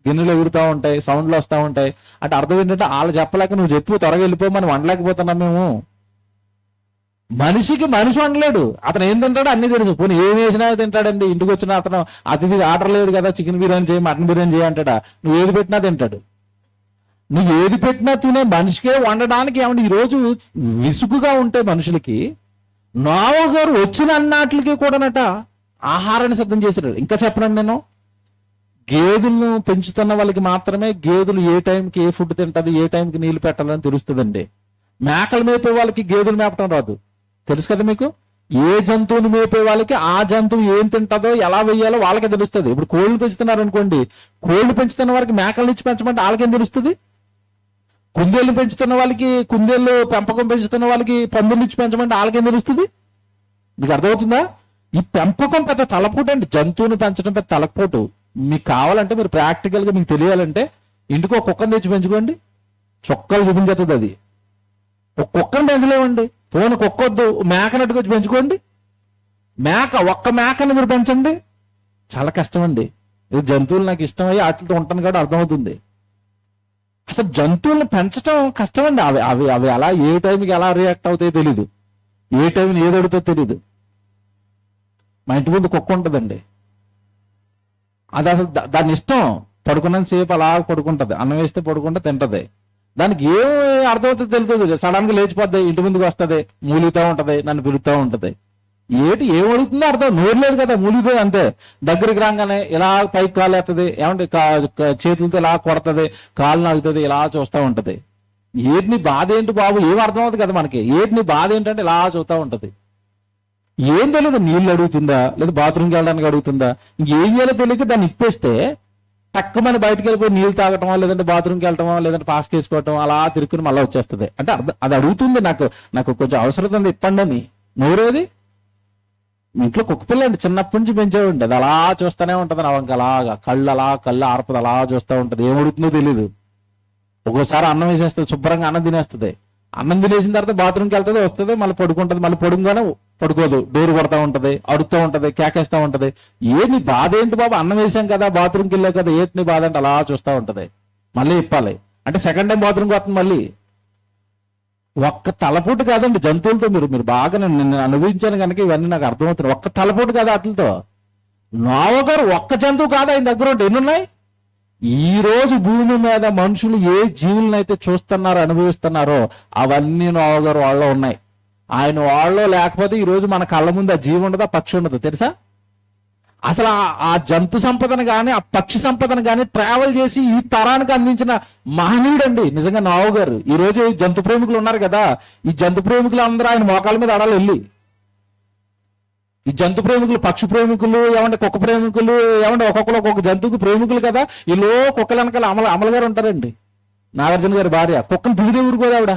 గిన్నెలు ఎగురుతూ ఉంటాయి, సౌండ్లు వస్తూ ఉంటాయి. అంటే అర్థం ఏంటంటే వాళ్ళు చెప్పలేక నువ్వు చెప్పు త్వరగా వెళ్ళిపో, మనం వండలేకపోతున్నాం మేము. మనిషికి మనిషి వండలేడు, అతను ఏం తింటాడో అన్ని తెలుసు. పోనీ ఏం వేసినా తింటాడండి. ఇంటికి వచ్చిన అతను అతిథి ఆర్డర్ లేడు కదా, చికెన్ బిర్యానీ చేయి, మటన్ బిర్యానీ చేయి అంటాడా? నువ్వు ఏది పెట్టినా తింటాడు. నువ్వు ఏది పెట్టినా తినే మనిషికే వండడానికి ఏమంటే ఈరోజు విసుగుగా ఉంటే మనుషులకి, నోవహు గారు వచ్చిన అన్నాటికి కూడానట ఆహారాన్ని సిద్ధం చేశాడు. ఇంకా చెప్పనండి, నేను గేదెలను పెంచుతున్న వాళ్ళకి మాత్రమే గేదెలు ఏ టైంకి ఏ ఫుడ్ తింటది, ఏ టైంకి నీళ్లు పెట్టాలని తెలుస్తుందండి. మేకలు మేపే వాళ్ళకి గేదెలు మేపటం రాదు, తెలుసు కదా మీకు. ఏ జంతువుని మేపే వాళ్ళకి ఆ జంతువు ఏం తింటదో ఎలా వెయ్యాలో వాళ్ళకే తెలుస్తుంది. ఇప్పుడు కోళ్లు పెంచుతున్నారు అనుకోండి, కోళ్లు పెంచుతున్న వారికి మేకల నుంచి పెంచమంటే వాళ్ళకేం తెలుస్తుంది? కుందేళ్ళు పెంచుతున్న వాళ్ళకి, కుందేళ్ళు పెంపకం పెంచుతున్న వాళ్ళకి పందుల నుంచి పెంచమంటే వాళ్ళకేం తెలుస్తుంది? మీకు అర్థమవుతుందా? ఈ పెంపకం పెద్ద తలపోటు అండి. జంతువుని పెంచడం పెద్ద తలపోటు. మీకు కావాలంటే మీరు ప్రాక్టికల్ గా మీకు తెలియాలంటే ఇంటికి ఒక కుక్కను తెచ్చి పెంచుకోండి, చొక్కలు చూపించేస్తుంది అది. ఒక కుక్కను పెంచలేమండి, పోను కుక్క వద్దు, మేకనట్టుకు వచ్చి పెంచుకోండి. ఒక్క మేకని మీరు పెంచండి, చాలా కష్టం అండి. ఇది జంతువులు నాకు ఇష్టమయ్యి వాటితో ఉంటాను కాబట్టి అర్థమవుతుంది. అసలు జంతువులను పెంచడం కష్టం అండి. అవి అవి అవి అలా ఏ టైంకి ఎలా రియాక్ట్ అవుతాయో తెలీదు, ఏ టైంని ఏది అడుగుతో తెలీదు. మా ఇంటి ముందు కుక్క ఉంటుందండి, అది అసలు దాని ఇష్టం, పడుకున్నంత సేపు అలా పడుకుంటది, అన్నం వేస్తే పడుకుంటే తింటది. దానికి ఏం అర్థమవుతుంది తెలుస్తుంది, సడన్ గా లేచిపోద్ది, ఇంటి ముందుకు వస్తుంది, మూలుగుతూ ఉంటది, నన్ను పిలుస్తూ ఉంటది. ఏం అడుగుతుందో అర్థం, నోరు లేదు కదా, మూలుగుతుంది అంతే. దగ్గరికి రాగానే ఇలా పైకి కాలు ఎత్తది, ఏమంటే చేతులతో ఇలా కొడుతుంది, కాలు నాగుతుంది, ఇలా చూస్తూ ఉంటది. ఏటిని బాధ ఏంటి బాబు, ఏం అర్థం అవుతుంది కదా మనకి. ఏటిని బాధ ఏంటంటే ఇలా చూస్తూ ఉంటది. ఏం తెలియదు, నీళ్ళు అడుగుతుందా లేదా బాత్రూమ్కి వెళ్ళడానికి అడుగుతుందా, ఇంకేం చేయాలో తెలియక దాన్ని ఇప్పేస్తే టక్కుమని బయటకు వెళ్ళిపోయి నీళ్ళు తాగటమో లేదంటే బాత్రూమ్కి వెళ్ళటమో లేదంటే పాస్ వేసుకోవటం అలా తిరుక్కుని మళ్ళీ వచ్చేస్తుంది. అంటే అది అడుగుతుంది, నాకు కొంచెం అవసరం ఉంది ఇప్పండి అని. నోరేది? ఇంట్లో కుక్క పిల్ల అండి, చిన్నప్పటి నుంచి పెంచేవాడి, అది అలా చూస్తూనే ఉంటుంది. నవంక అలాగా కళ్ళు ఆర్పదు, అలా చూస్తూ ఉంటుంది. ఏమడుగుతుందో తెలీదు. ఒక్కోసారి అన్నం వేసేస్తుంది, శుభ్రంగా అన్నం తినేస్తుంది. అన్నం తినేసిన తర్వాత బాత్రూమ్కి వెళ్తుంది, వస్తుంది, మళ్ళీ పడుకుంటుంది. మళ్ళీ పడుకోగానే పడుకోదు, డోర్ కొడతా ఉంటది, అడుగుతూ ఉంటది, కేకేస్తూ ఉంటది. నీ బాధ ఏంటి బాబు, అన్నం వేసాం కదా, బాత్రూమ్కి వెళ్ళాం కదా, ఏంటి నీ బాధ అంటే అలా చూస్తూ ఉంటది. మళ్ళీ ఇప్పాలి అంటే సెకండ్ టైం బాత్రూమ్కి వస్తుంది. మళ్ళీ ఒక్క తలపోటు కాదండి జంతువులతో, మీరు బాగా నేను అనుభవించాను కనుక ఇవన్నీ నాకు అర్థమవుతున్నాయి. ఒక్క తలపోటు కాదు వాటితో. నోవహు గారు ఒక్క జంతువు కాదు ఆయన దగ్గర ఉంటే ఎన్నున్నాయి. ఈ రోజు భూమి మీద మనుషులు ఏ జీవులనైతే చూస్తున్నారో అనుభవిస్తున్నారో అవన్నీ నోవహు గారు వాళ్ళలో ఉన్నాయి. ఆయన వాళ్ళలో లేకపోతే ఈ రోజు మన కళ్ళ ముందు ఆ జీవి ఉండదు, ఆ పక్షి ఉండదు. తెలుసా? అసలు ఆ జంతు సంపదను కానీ ఆ పక్షి సంపదను కానీ ట్రావెల్ చేసి ఈ తరానికి అందించిన మహనీయుడండి నిజంగా నోవహు గారు. ఈ రోజు జంతు ప్రేమికులు ఉన్నారు కదా, ఈ జంతు ప్రేమికులు అందరూ ఆయన మోకాల మీద ఆడాలి వెళ్ళి. ఈ జంతు ప్రేమికులు, పక్షి ప్రేమికులు, ఏమంటే కుక్క ప్రేమికులు, ఏమంటే ఒక్కొక్కరు ఒక్కొక్క జంతువుకి ప్రేమికులు కదా. ఈలో కుక్కల వెనకాల అమల గారు ఉంటారండి, నాగార్జున గారి భార్య. కుక్కను తిరిగి ఊరుకోదు ఆవిడ.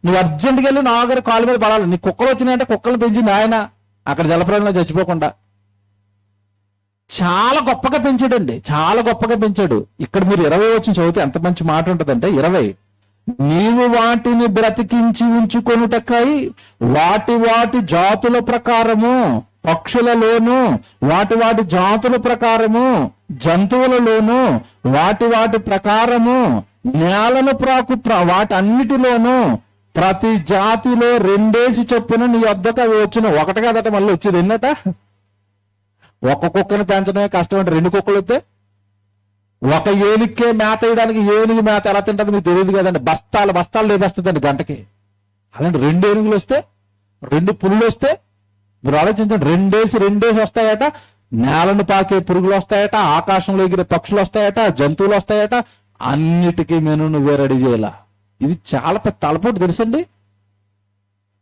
నువ్వు అర్జెంట్గా వెళ్ళి నోవహు గారి కాలు మీద పడాలి. నీ కుక్కలు వచ్చినాయంటే కుక్కలు పెంచింది ఆయన, అక్కడ జలప్రలయంలో చచ్చిపోకుండా. చాలా గొప్పగా పెంచాడండి, చాలా గొప్పగా పెంచాడు. ఇక్కడ మీరు 20 వచ్చి చదివితే ఎంత మంచి మాట ఉంటుందంటే 20, నీవు వాటిని బ్రతికించి ఉంచుకొనుటకై వాటి జాతుల ప్రకారము పక్షులలోను వాటి జాతుల ప్రకారము జంతువులలోను వాటి ప్రకారము నేలను ప్రాకు వాటన్నిటిలోనూ ప్రతి జాతిలో 2 చొప్పున నీ వద్దకు అవి వచ్చును. ఒకటి కాదట, మళ్ళీ వచ్చేది ఎన్నట. ఒక కుక్కను పెంచడమే కష్టం అంటే 2 కుక్కలు వస్తే, ఒక ఏనుగుకే మేత వేయడానికి ఏనుగు మేత ఎలా తింటుంది మీకు తెలియదు కదండి. బస్తాలు లేపేస్తుందండి గంటకి. అలాంటి 2 ఏనుగులు వస్తే, 2 పులులు వస్తే మీరు ఆలోచించండి. 2 వస్తాయట. నేలను పాకే పురుగులు వస్తాయట, ఆకాశంలో ఎగిరే పక్షులు వస్తాయట, జంతువులు వస్తాయట. అన్నిటికీ మెను నువ్వే రెడీ చేయాల. ఇది చాలా పెద్ద తలపోటు తెలుసండి.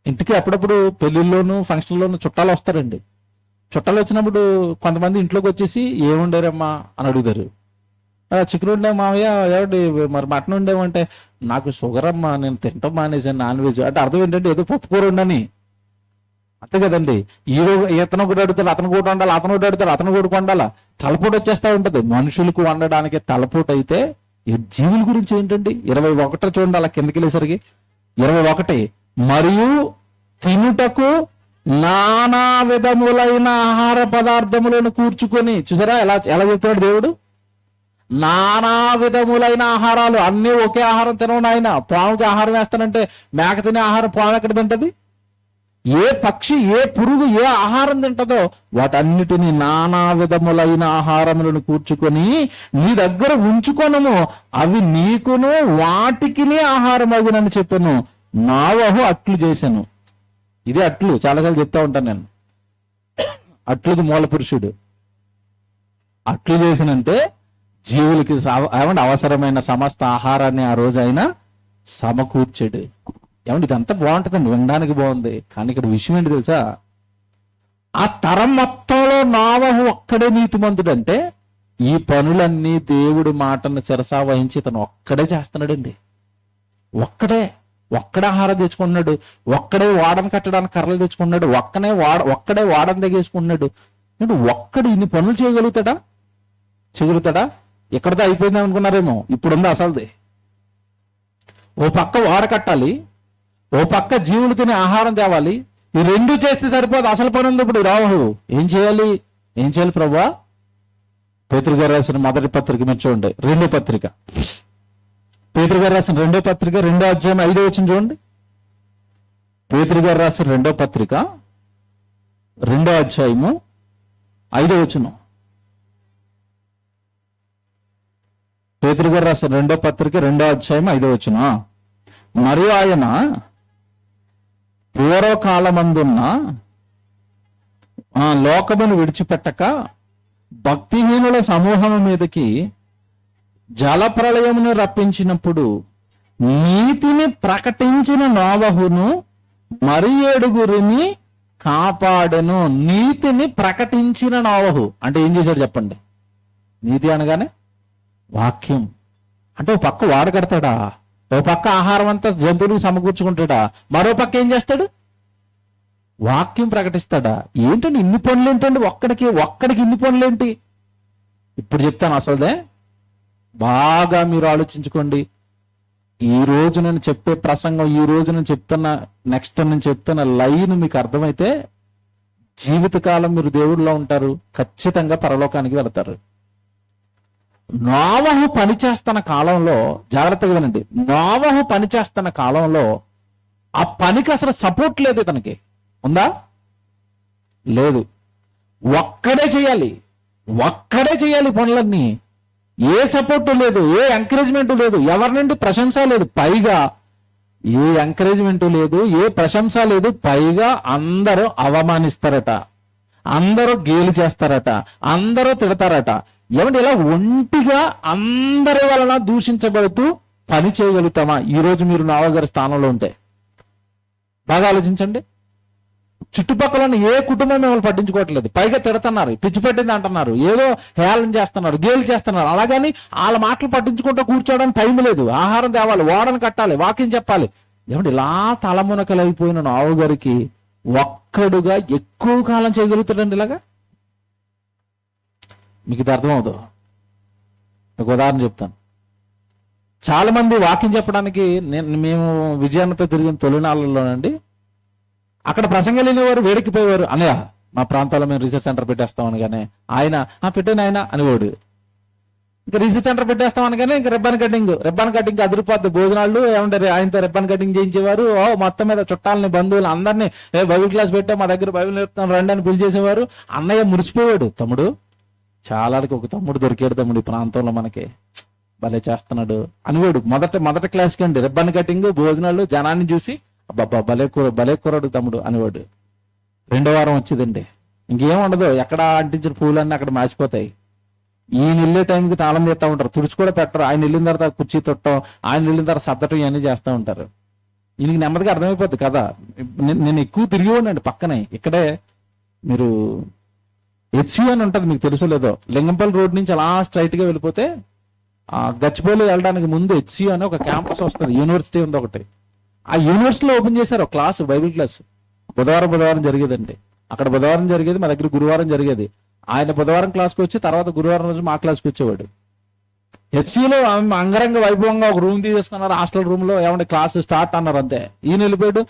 ఇంటికి అప్పుడప్పుడు పెళ్లిల్లోనూ ఫంక్షన్లోనూ చుట్టాలు వస్తారండి. చుట్టాలు వచ్చినప్పుడు కొంతమంది ఇంట్లోకి వచ్చేసి ఏముండారమ్మా అని అడుగుతారు. చికెన్ ఉండే మావయ్య, ఏమండి మరి మటన్ ఉండేమంటే నాకు షుగర్ అమ్మా, నేను తింటాం మానేసాను నాన్ వెజ్ అంటే అర్థం ఏంటంటే ఏదో పప్పు కూర ఉండని. అంతే కదండి. ఇతను కూడా అడుగుతారు, అతను కూడా వండాలి, అతను కూడా అడుగుతారు, అతను కూడా వండాలా. తలపోటు వచ్చేస్తా ఉంటది. మనుషులకు వండడానికి తలపోటు అయితే ఈ జీవుల గురించి ఏంటండి? 21 చూడండి, అలా కిందకి వెళ్ళేసరికి 21, మరియు తినుటకు నానా విధములైన ఆహార పదార్థములను కూర్చుకొని. చూసారా ఎలా చెప్తున్నాడు దేవుడు? నానా విధములైన ఆహారాలు, అన్ని ఒకే ఆహారం తినవు నాయన. పాముకి ఆహారం వేస్తానంటే మేక తినే ఆహారం పాము ఎక్కడ తింటది? ఏ పక్షి, ఏ పురుగు ఏ ఆహారం తింటదో వాటన్నిటిని నానా విధములైన ఆహారములను కూర్చుకొని నీ దగ్గర ఉంచుకొనము, అవి నీకును వాటికినే ఆహారం అగునని చెప్పాను. నోవహు అట్లు చేశాను. ఇదే అట్లు, చాలాసార్లు చెప్తా ఉంటాను నేను. అట్లుకి మూల పురుషుడు. అట్లు చేసినంటే జీవులకి అవసరమైన సమస్త ఆహారాన్ని ఆ రోజు ఆయన సమకూర్చాడు. ఏమంటే ఇదంతా బాగుంటుందండి, వినడానికి బాగుంది. కానీ ఇక్కడ విషయం ఏంటి తెలుసా? ఆ తరం మొత్తంలో నోవహు ఒక్కడే నీతిమంతుడు. అంటే ఈ పనులన్నీ దేవుడి మాటను శిరసా వహించి ఇతను ఒక్కడే చేస్తున్నాడండి. ఒక్కడే ఆహారం తెచ్చుకున్నాడు, ఒక్కడే వాడని కట్టడానికి కర్రలు తెచ్చుకున్నాడు, ఒక్కడే వాడని తెగేసుకున్నాడు. ఒక్కడు ఇన్ని పనులు చేయగలుగుతాడా? ఎక్కడితో అయిపోయింది అనుకున్నారేమో. ఇప్పుడుంది అసలుది. ఓ పక్క వాడ కట్టాలి, ఓ పక్క జీవులు తినే ఆహారం తేవాలి. ఈ 2 చేస్తే సరిపోదు, అసలు పని ఉంది. ఇప్పుడు నోవహు ఏం చేయాలి ప్రభువా? పేతురు గారు రాసిన మొదటి పత్రిక మీరు చూడండి, 2వ పత్రిక. పేతురు గారు రాసిన 2వ పత్రిక 2వ అధ్యాయం 5వ వచనం చూడండి. పేతురు గారు రాసిన 2వ పత్రిక 2వ అధ్యాయము 5వ వచనం. పేతురు గారు రాసిన 2వ పత్రిక 2వ అధ్యాయం 5వ వచనం. మరియు ఆయన పూర్వకాలమందున్న లోకమును విడిచిపెట్టక భక్తిహీనుల సమూహము మీదకి జలప్రళయమును రప్పించినప్పుడు నీతిని ప్రకటించిన నోవహును మరి 7 కాపాడెను. నీతిని ప్రకటించిన నోవహు. అంటే ఏం చేశాడు చెప్పండి? నీతి అనగానే వాక్యం. అంటే ఓ పక్క వాడు కడతాడా, ఓ పక్క ఆహారం అంతా జంతువులకు సమకూర్చుకుంటాడా, మరో పక్క ఏం చేస్తాడు? వాక్యం ప్రకటిస్తాడా? ఏంటండి ఇన్ని పనులు ఏంటండి? ఒక్కడికి ఇన్ని పనులేంటి? ఇప్పుడు చెప్తాను అసలుదే. బాగా మీరు ఆలోచించుకోండి. ఈ రోజు నేను చెప్పే ప్రసంగం, ఈ రోజు నేను చెప్తున్న లైన్ మీకు అర్థమైతే జీవితకాలం మీరు దేవుడిలో ఉంటారు, ఖచ్చితంగా పరలోకానికి వెళతారు. నోవహు పనిచేస్తున్న కాలంలో, జాగ్రత్తగా వినండి, నోవహు పనిచేస్తున్న కాలంలో ఆ పనికి అసలు సపోర్ట్ లేదు. ఇతనికి ఉందా? లేదు. ఒక్కడే చేయాలి పనులన్నీ. ఏ సపోర్టు లేదు, ఏ ఎంకరేజ్మెంట్ లేదు, ఎవరి నుండి ప్రశంస లేదు. పైగా ఏ ఎంకరేజ్మెంట్ లేదు, ఏ ప్రశంస లేదు. పైగా అందరూ అవమానిస్తారట, అందరూ గేలి చేస్తారట, అందరూ తిడతారట. ఏమంటే ఇలా ఒంటిగా అందరి వలన దూషించబడుతూ పని చేయగలుగుతామా? ఈరోజు మీరు నోవహు గారి స్థానంలో ఉంటే బాగా ఆలోచించండి. చుట్టుపక్కల ఉన్న ఏ కుటుంబం మిమ్మల్ని పట్టించుకోవట్లేదు, పైగా తిడుతున్నారు, పిచ్చి పెట్టింది అంటున్నారు, ఏదో హేళన చేస్తున్నారు, గేలు చేస్తున్నారు. అలాగని వాళ్ళ మాటలు పట్టించుకుంటూ కూర్చోవడానికి టైం లేదు. ఆహారం తేవాలి, ఓడను కట్టాలి, వాక్యం చెప్పాలి. ఏమంటే ఇలా తలమునకలైపోయిన నోవహు గారికి ఒక్కడుగా ఎక్కువ కాలం చేయగలుగుతాడండి ఇలాగా? మీకు ఇది అర్థమవుతుంది. ఒక ఉదాహరణ చెప్తాను. చాలా మంది వాక్యం చెప్పడానికి మేము విజయాన్నతో తిరిగిన తొలినాళ్ళలోనండి, అక్కడ ప్రసంగం లేనివారు వేడికిపోయేవారు. అన్నయ్య మా ప్రాంతాల్లో మేము రీసెర్చ్ సెంటర్ పెట్టేస్తాం అనగానే ఆయన పెట్టాను ఆయన అనేవాడు. ఇంకా రీసెర్చ్ సెంటర్ పెట్టేస్తాం అనగానే ఇంకా రిబ్బన్ కటింగ్ అదిరిపోద్ది. భోజనాలు ఏమంటారు, ఆయనతో రిబ్బన్ కటింగ్ చేయించేవారు. మొత్తం మీద చుట్టాలని, బంధువులు అందరినీ బైబిల్ క్లాస్ పెట్టా, మా దగ్గర బైబిల్ నేర్పుతాం రండి అని పిలిచేసేవారు. అన్నయ్య మురిసిపోయాడు. తమ్ముడు, చాలాకి ఒక తమ్ముడు దొరికాడు తమ్ముడు ఈ ప్రాంతంలో, మనకి భలే చేస్తున్నాడు అనేవాడు. మొదటి క్లాస్కి అండి రిబ్బన్ కటింగ్, భోజనాలు, జనాన్ని చూసి అబ్బా భలే కూరడు తమ్ముడు అనేవాడు. రెండో వారం వచ్చేదండి, ఇంకేం ఉండదు, ఎక్కడ అంటించిన పూలన్నీ అక్కడ మాసిపోతాయి. ఈయన వెళ్ళే టైంకి తాళం తీస్తూ ఉంటారు, తుడిచి కూడా పెట్టరు. ఆయన వెళ్ళిన తర్వాత కుర్చీ తొట్టడం, ఆయన వెళ్ళిన తర్వాత సర్దటం ఇవన్నీ చేస్తూ ఉంటారు. ఈయనకి నెమ్మదిగా అర్థమైపోద్ది కదా. నేను ఎక్కువ తిరిగివాడినండి పక్కనే. ఇక్కడే మీరు హెచ్సి అని ఉంటుంది, మీకు తెలుసో లేదో, లింగంపల్లి రోడ్ నుంచి అలా స్ట్రైట్ గా వెళ్ళిపోతే గచ్చిబౌలి వెళ్ళడానికి ముందు హెచ్సి అని ఒక క్యాంపస్ వస్తుంది, యూనివర్సిటీ ఉంది ఒకటి. ఆ యూనివర్సిటీలో ఓపెన్ చేశారు ఒక క్లాసు, బైబిల్ క్లాస్. బుధవారం జరిగేదండి. అక్కడ బుధవారం జరిగేది, మా దగ్గర గురువారం జరిగేది. ఆయన బుధవారం క్లాస్కి వచ్చి తర్వాత గురువారం రోజు మా క్లాస్కి వచ్చేవాడు. హెచ్సిలో అంగరంగ వైభవంగా ఒక రూమ్ తీసేసుకున్నారు, హాస్టల్ రూమ్ లో. ఏమంటే క్లాస్ స్టార్ట్ అన్నారు, అంతే. ఈయన వెళ్ళిపోయాడు.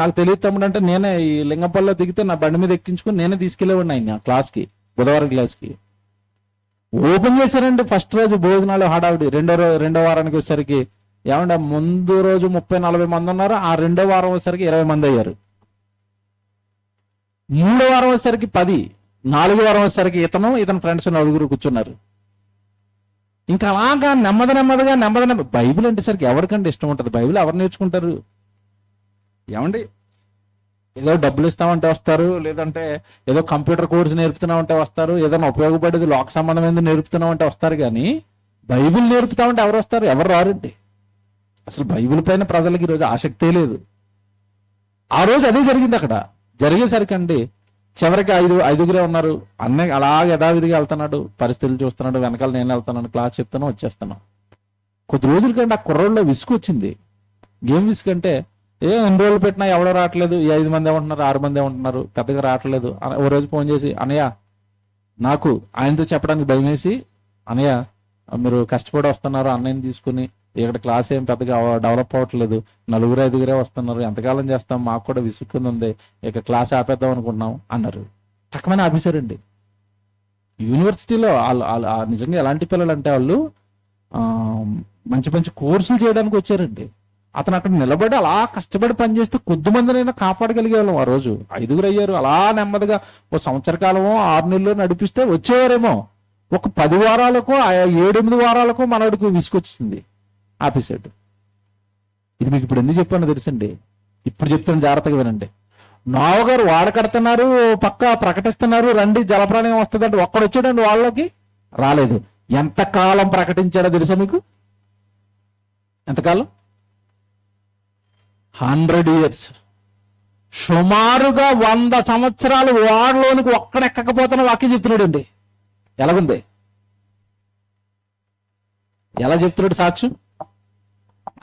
నాకు తెలియదు తమ్ముడు అంటే నేనే ఈ లింగంపల్లిలో దిగితే నా బండి మీద ఎక్కించుకుని నేనే తీసుకెళ్లేవాడిని ఆయన క్లాస్కి, బుధవారం క్లాస్కి. ఓపెన్ చేశారండి. ఫస్ట్ రోజు భోజనాలు హడావిడి. రెండో వారానికి వచ్చేసరికి ఏమంటే ముందు రోజు 30-40 మంది ఉన్నారు, ఆ రెండో వారం వచ్చేసరికి 20 మంది అయ్యారు. మూడో వారం వచ్చేసరికి 10, 4వ వారం వచ్చేసరికి ఇతని ఫ్రెండ్స్ 9 కూర్చున్నారు. ఇంకా అలాగా నెమ్మదిగా బైబిల్ అంటే సరికి ఎవరికంటే ఇష్టం ఉంటుంది? బైబిల్ ఎవరు నేర్చుకుంటారు? ఏమండి, ఏదో డబ్బులు ఇస్తామంటే వస్తారు, లేదంటే ఏదో కంప్యూటర్ కోర్స్ నేర్పుతున్నామంటే వస్తారు, ఏదైనా ఉపయోగపడేది లోక సంబంధమైనది నేర్పుతున్నామంటే వస్తారు. కానీ బైబిల్ నేర్పుతామంటే ఎవరు వస్తారు? ఎవరు రారండి. అసలు బైబిల్ పైన ప్రజలకి ఈరోజు ఆసక్తే లేదు. ఆ రోజు అదే జరిగింది. అక్కడ జరిగేసరికి అండి చివరికి ఐదుగురే ఉన్నారు. అన్నయ్య అలాగే యథావిధిగా వెళ్తున్నాడు, పరిస్థితులు చూస్తున్నాడు, వెనకాల నేను వెళ్తున్నాను, క్లాస్ చెప్తాను, వచ్చేస్తాను. కొద్ది రోజుల కంటే ఆ కుర్రోళ్ళలో విసుగు వచ్చింది. ఏం విసుగు అంటే, ఎన్ని రోజులు పెట్టినా ఎవడో రావట్లేదు, 5 మంది ఏమంటున్నారు, 6 మంది ఏమంటున్నారు, పెద్దగా రావట్లేదు. ఓ రోజు ఫోన్ చేసి, అన్నయ్య నాకు ఆయనతో చెప్పడానికి భయం వేసి, అన్నయ్య మీరు కష్టపడి వస్తున్నారు అన్నయ్యని తీసుకుని, ఇక్కడ క్లాస్ ఏం పెద్దగా డెవలప్ అవ్వట్లేదు, 4-5 వస్తున్నారు, ఎంతకాలం చేస్తాం, మాకు కూడా విసుక్కుంది ఉంది, ఇక క్లాస్ ఆపేద్దాం అనుకుంటున్నాం అన్నారు. టక్కమని ఆపేశారండి. యూనివర్సిటీలో నిజంగా ఎలాంటి పిల్లలు అంటే వాళ్ళు మంచి కోర్సులు చేయడానికి వచ్చారండి. అతను అక్కడ నిలబడి అలా కష్టపడి పనిచేస్తే కొద్దిమందినైనా కాపాడగలిగే వాళ్ళం. ఆ రోజు 5 అయ్యారు. అలా నెమ్మదిగా ఓ సంవత్సర కాలమో 6 నెలలు నడిపిస్తే వచ్చేవారేమో. ఒక 10 వారాలకో 7-8 వారాలకో మనోడికి విసుకొచ్చింది, ఆపేసాడు. ఇది మీకు ఇప్పుడు ఎందుకు చెప్పానో తెలుసండి? ఇప్పుడు చెప్తాను, జాగ్రత్తగా వినండి. నోవహు గారు వాడ కడుతున్నారు, పక్క ప్రకటిస్తున్నారు, రండి జలప్రాణయం వస్తుందంటే ఒక్కడొచ్చాడండి, వాళ్ళకి రాలేదు. ఎంతకాలం ప్రకటించాడో తెలుసా మీకు? ఎంతకాలం? 100 years. సుమారుగా 100 సంవత్సరాలు ఓడలోనికి ఒక్కడెక్కకపోతున్న వాక్యం చెప్తున్నాడు అండి. ఎలాగుంది? ఎలా చెప్తున్నాడు సాక్ష్యం?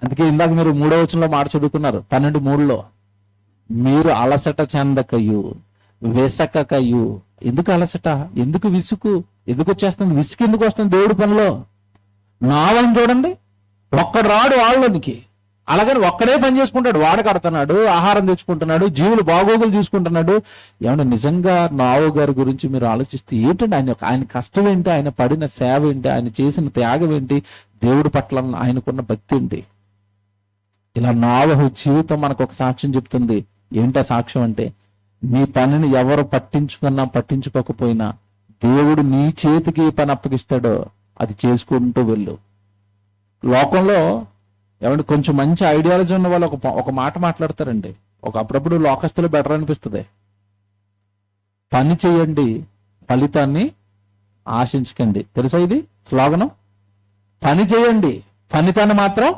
అందుకే ఇందాక మీరు 3వ వచనంలో మాట చదువుకున్నారు, 12:3లో, మీరు అలసట చెందకయు విసకకయు. ఎందుకు అలసట? ఎందుకు విసుగు? ఎందుకు వచ్చేస్తుంది విసుగు? ఎందుకు వస్తుంది దేవుడి పనిలో? నావని చూడండి, ఒక్కడు రాడు వాళ్ళలోనికి. అలాగని ఒక్కడే పని చేసుకుంటాడు, వాడ కడుతున్నాడు, ఆహారం తెచ్చుకుంటున్నాడు, జీవులు బాగోగులు చూసుకుంటున్నాడు. ఏమన్నా నిజంగా నావు గారి గురించి మీరు ఆలోచిస్తే ఏంటండి ఆయన కష్టం ఏంటి, ఆయన పడిన సేవ ఏంటి, ఆయన చేసిన త్యాగం ఏంటి, దేవుడి పట్ల ఆయనకున్న భక్తి ఏంటి? ఇలా నావహు జీవితం మనకు ఒక సాక్ష్యం చెప్తుంది. ఏంటా సాక్ష్యం అంటే, నీ పనిని ఎవరు పట్టించుకున్నా పట్టించుకోకపోయినా దేవుడు నీ చేతికి ఏ పని అప్పగిస్తాడో అది చేసుకుంటూ వెళ్ళు. లోకంలో ఏమంటే కొంచెం మంచి ఐడియాలజీ ఉన్న వాళ్ళు ఒక మాట మాట్లాడతారండి. అప్పుడప్పుడు లోకస్తులు బెటర్ అనిపిస్తుంది. పని చేయండి, ఫలితాన్ని ఆశించకండి. తెలుసా ఇది స్లోగనం? పని చేయండి, ఫలితాన్ని మాత్రం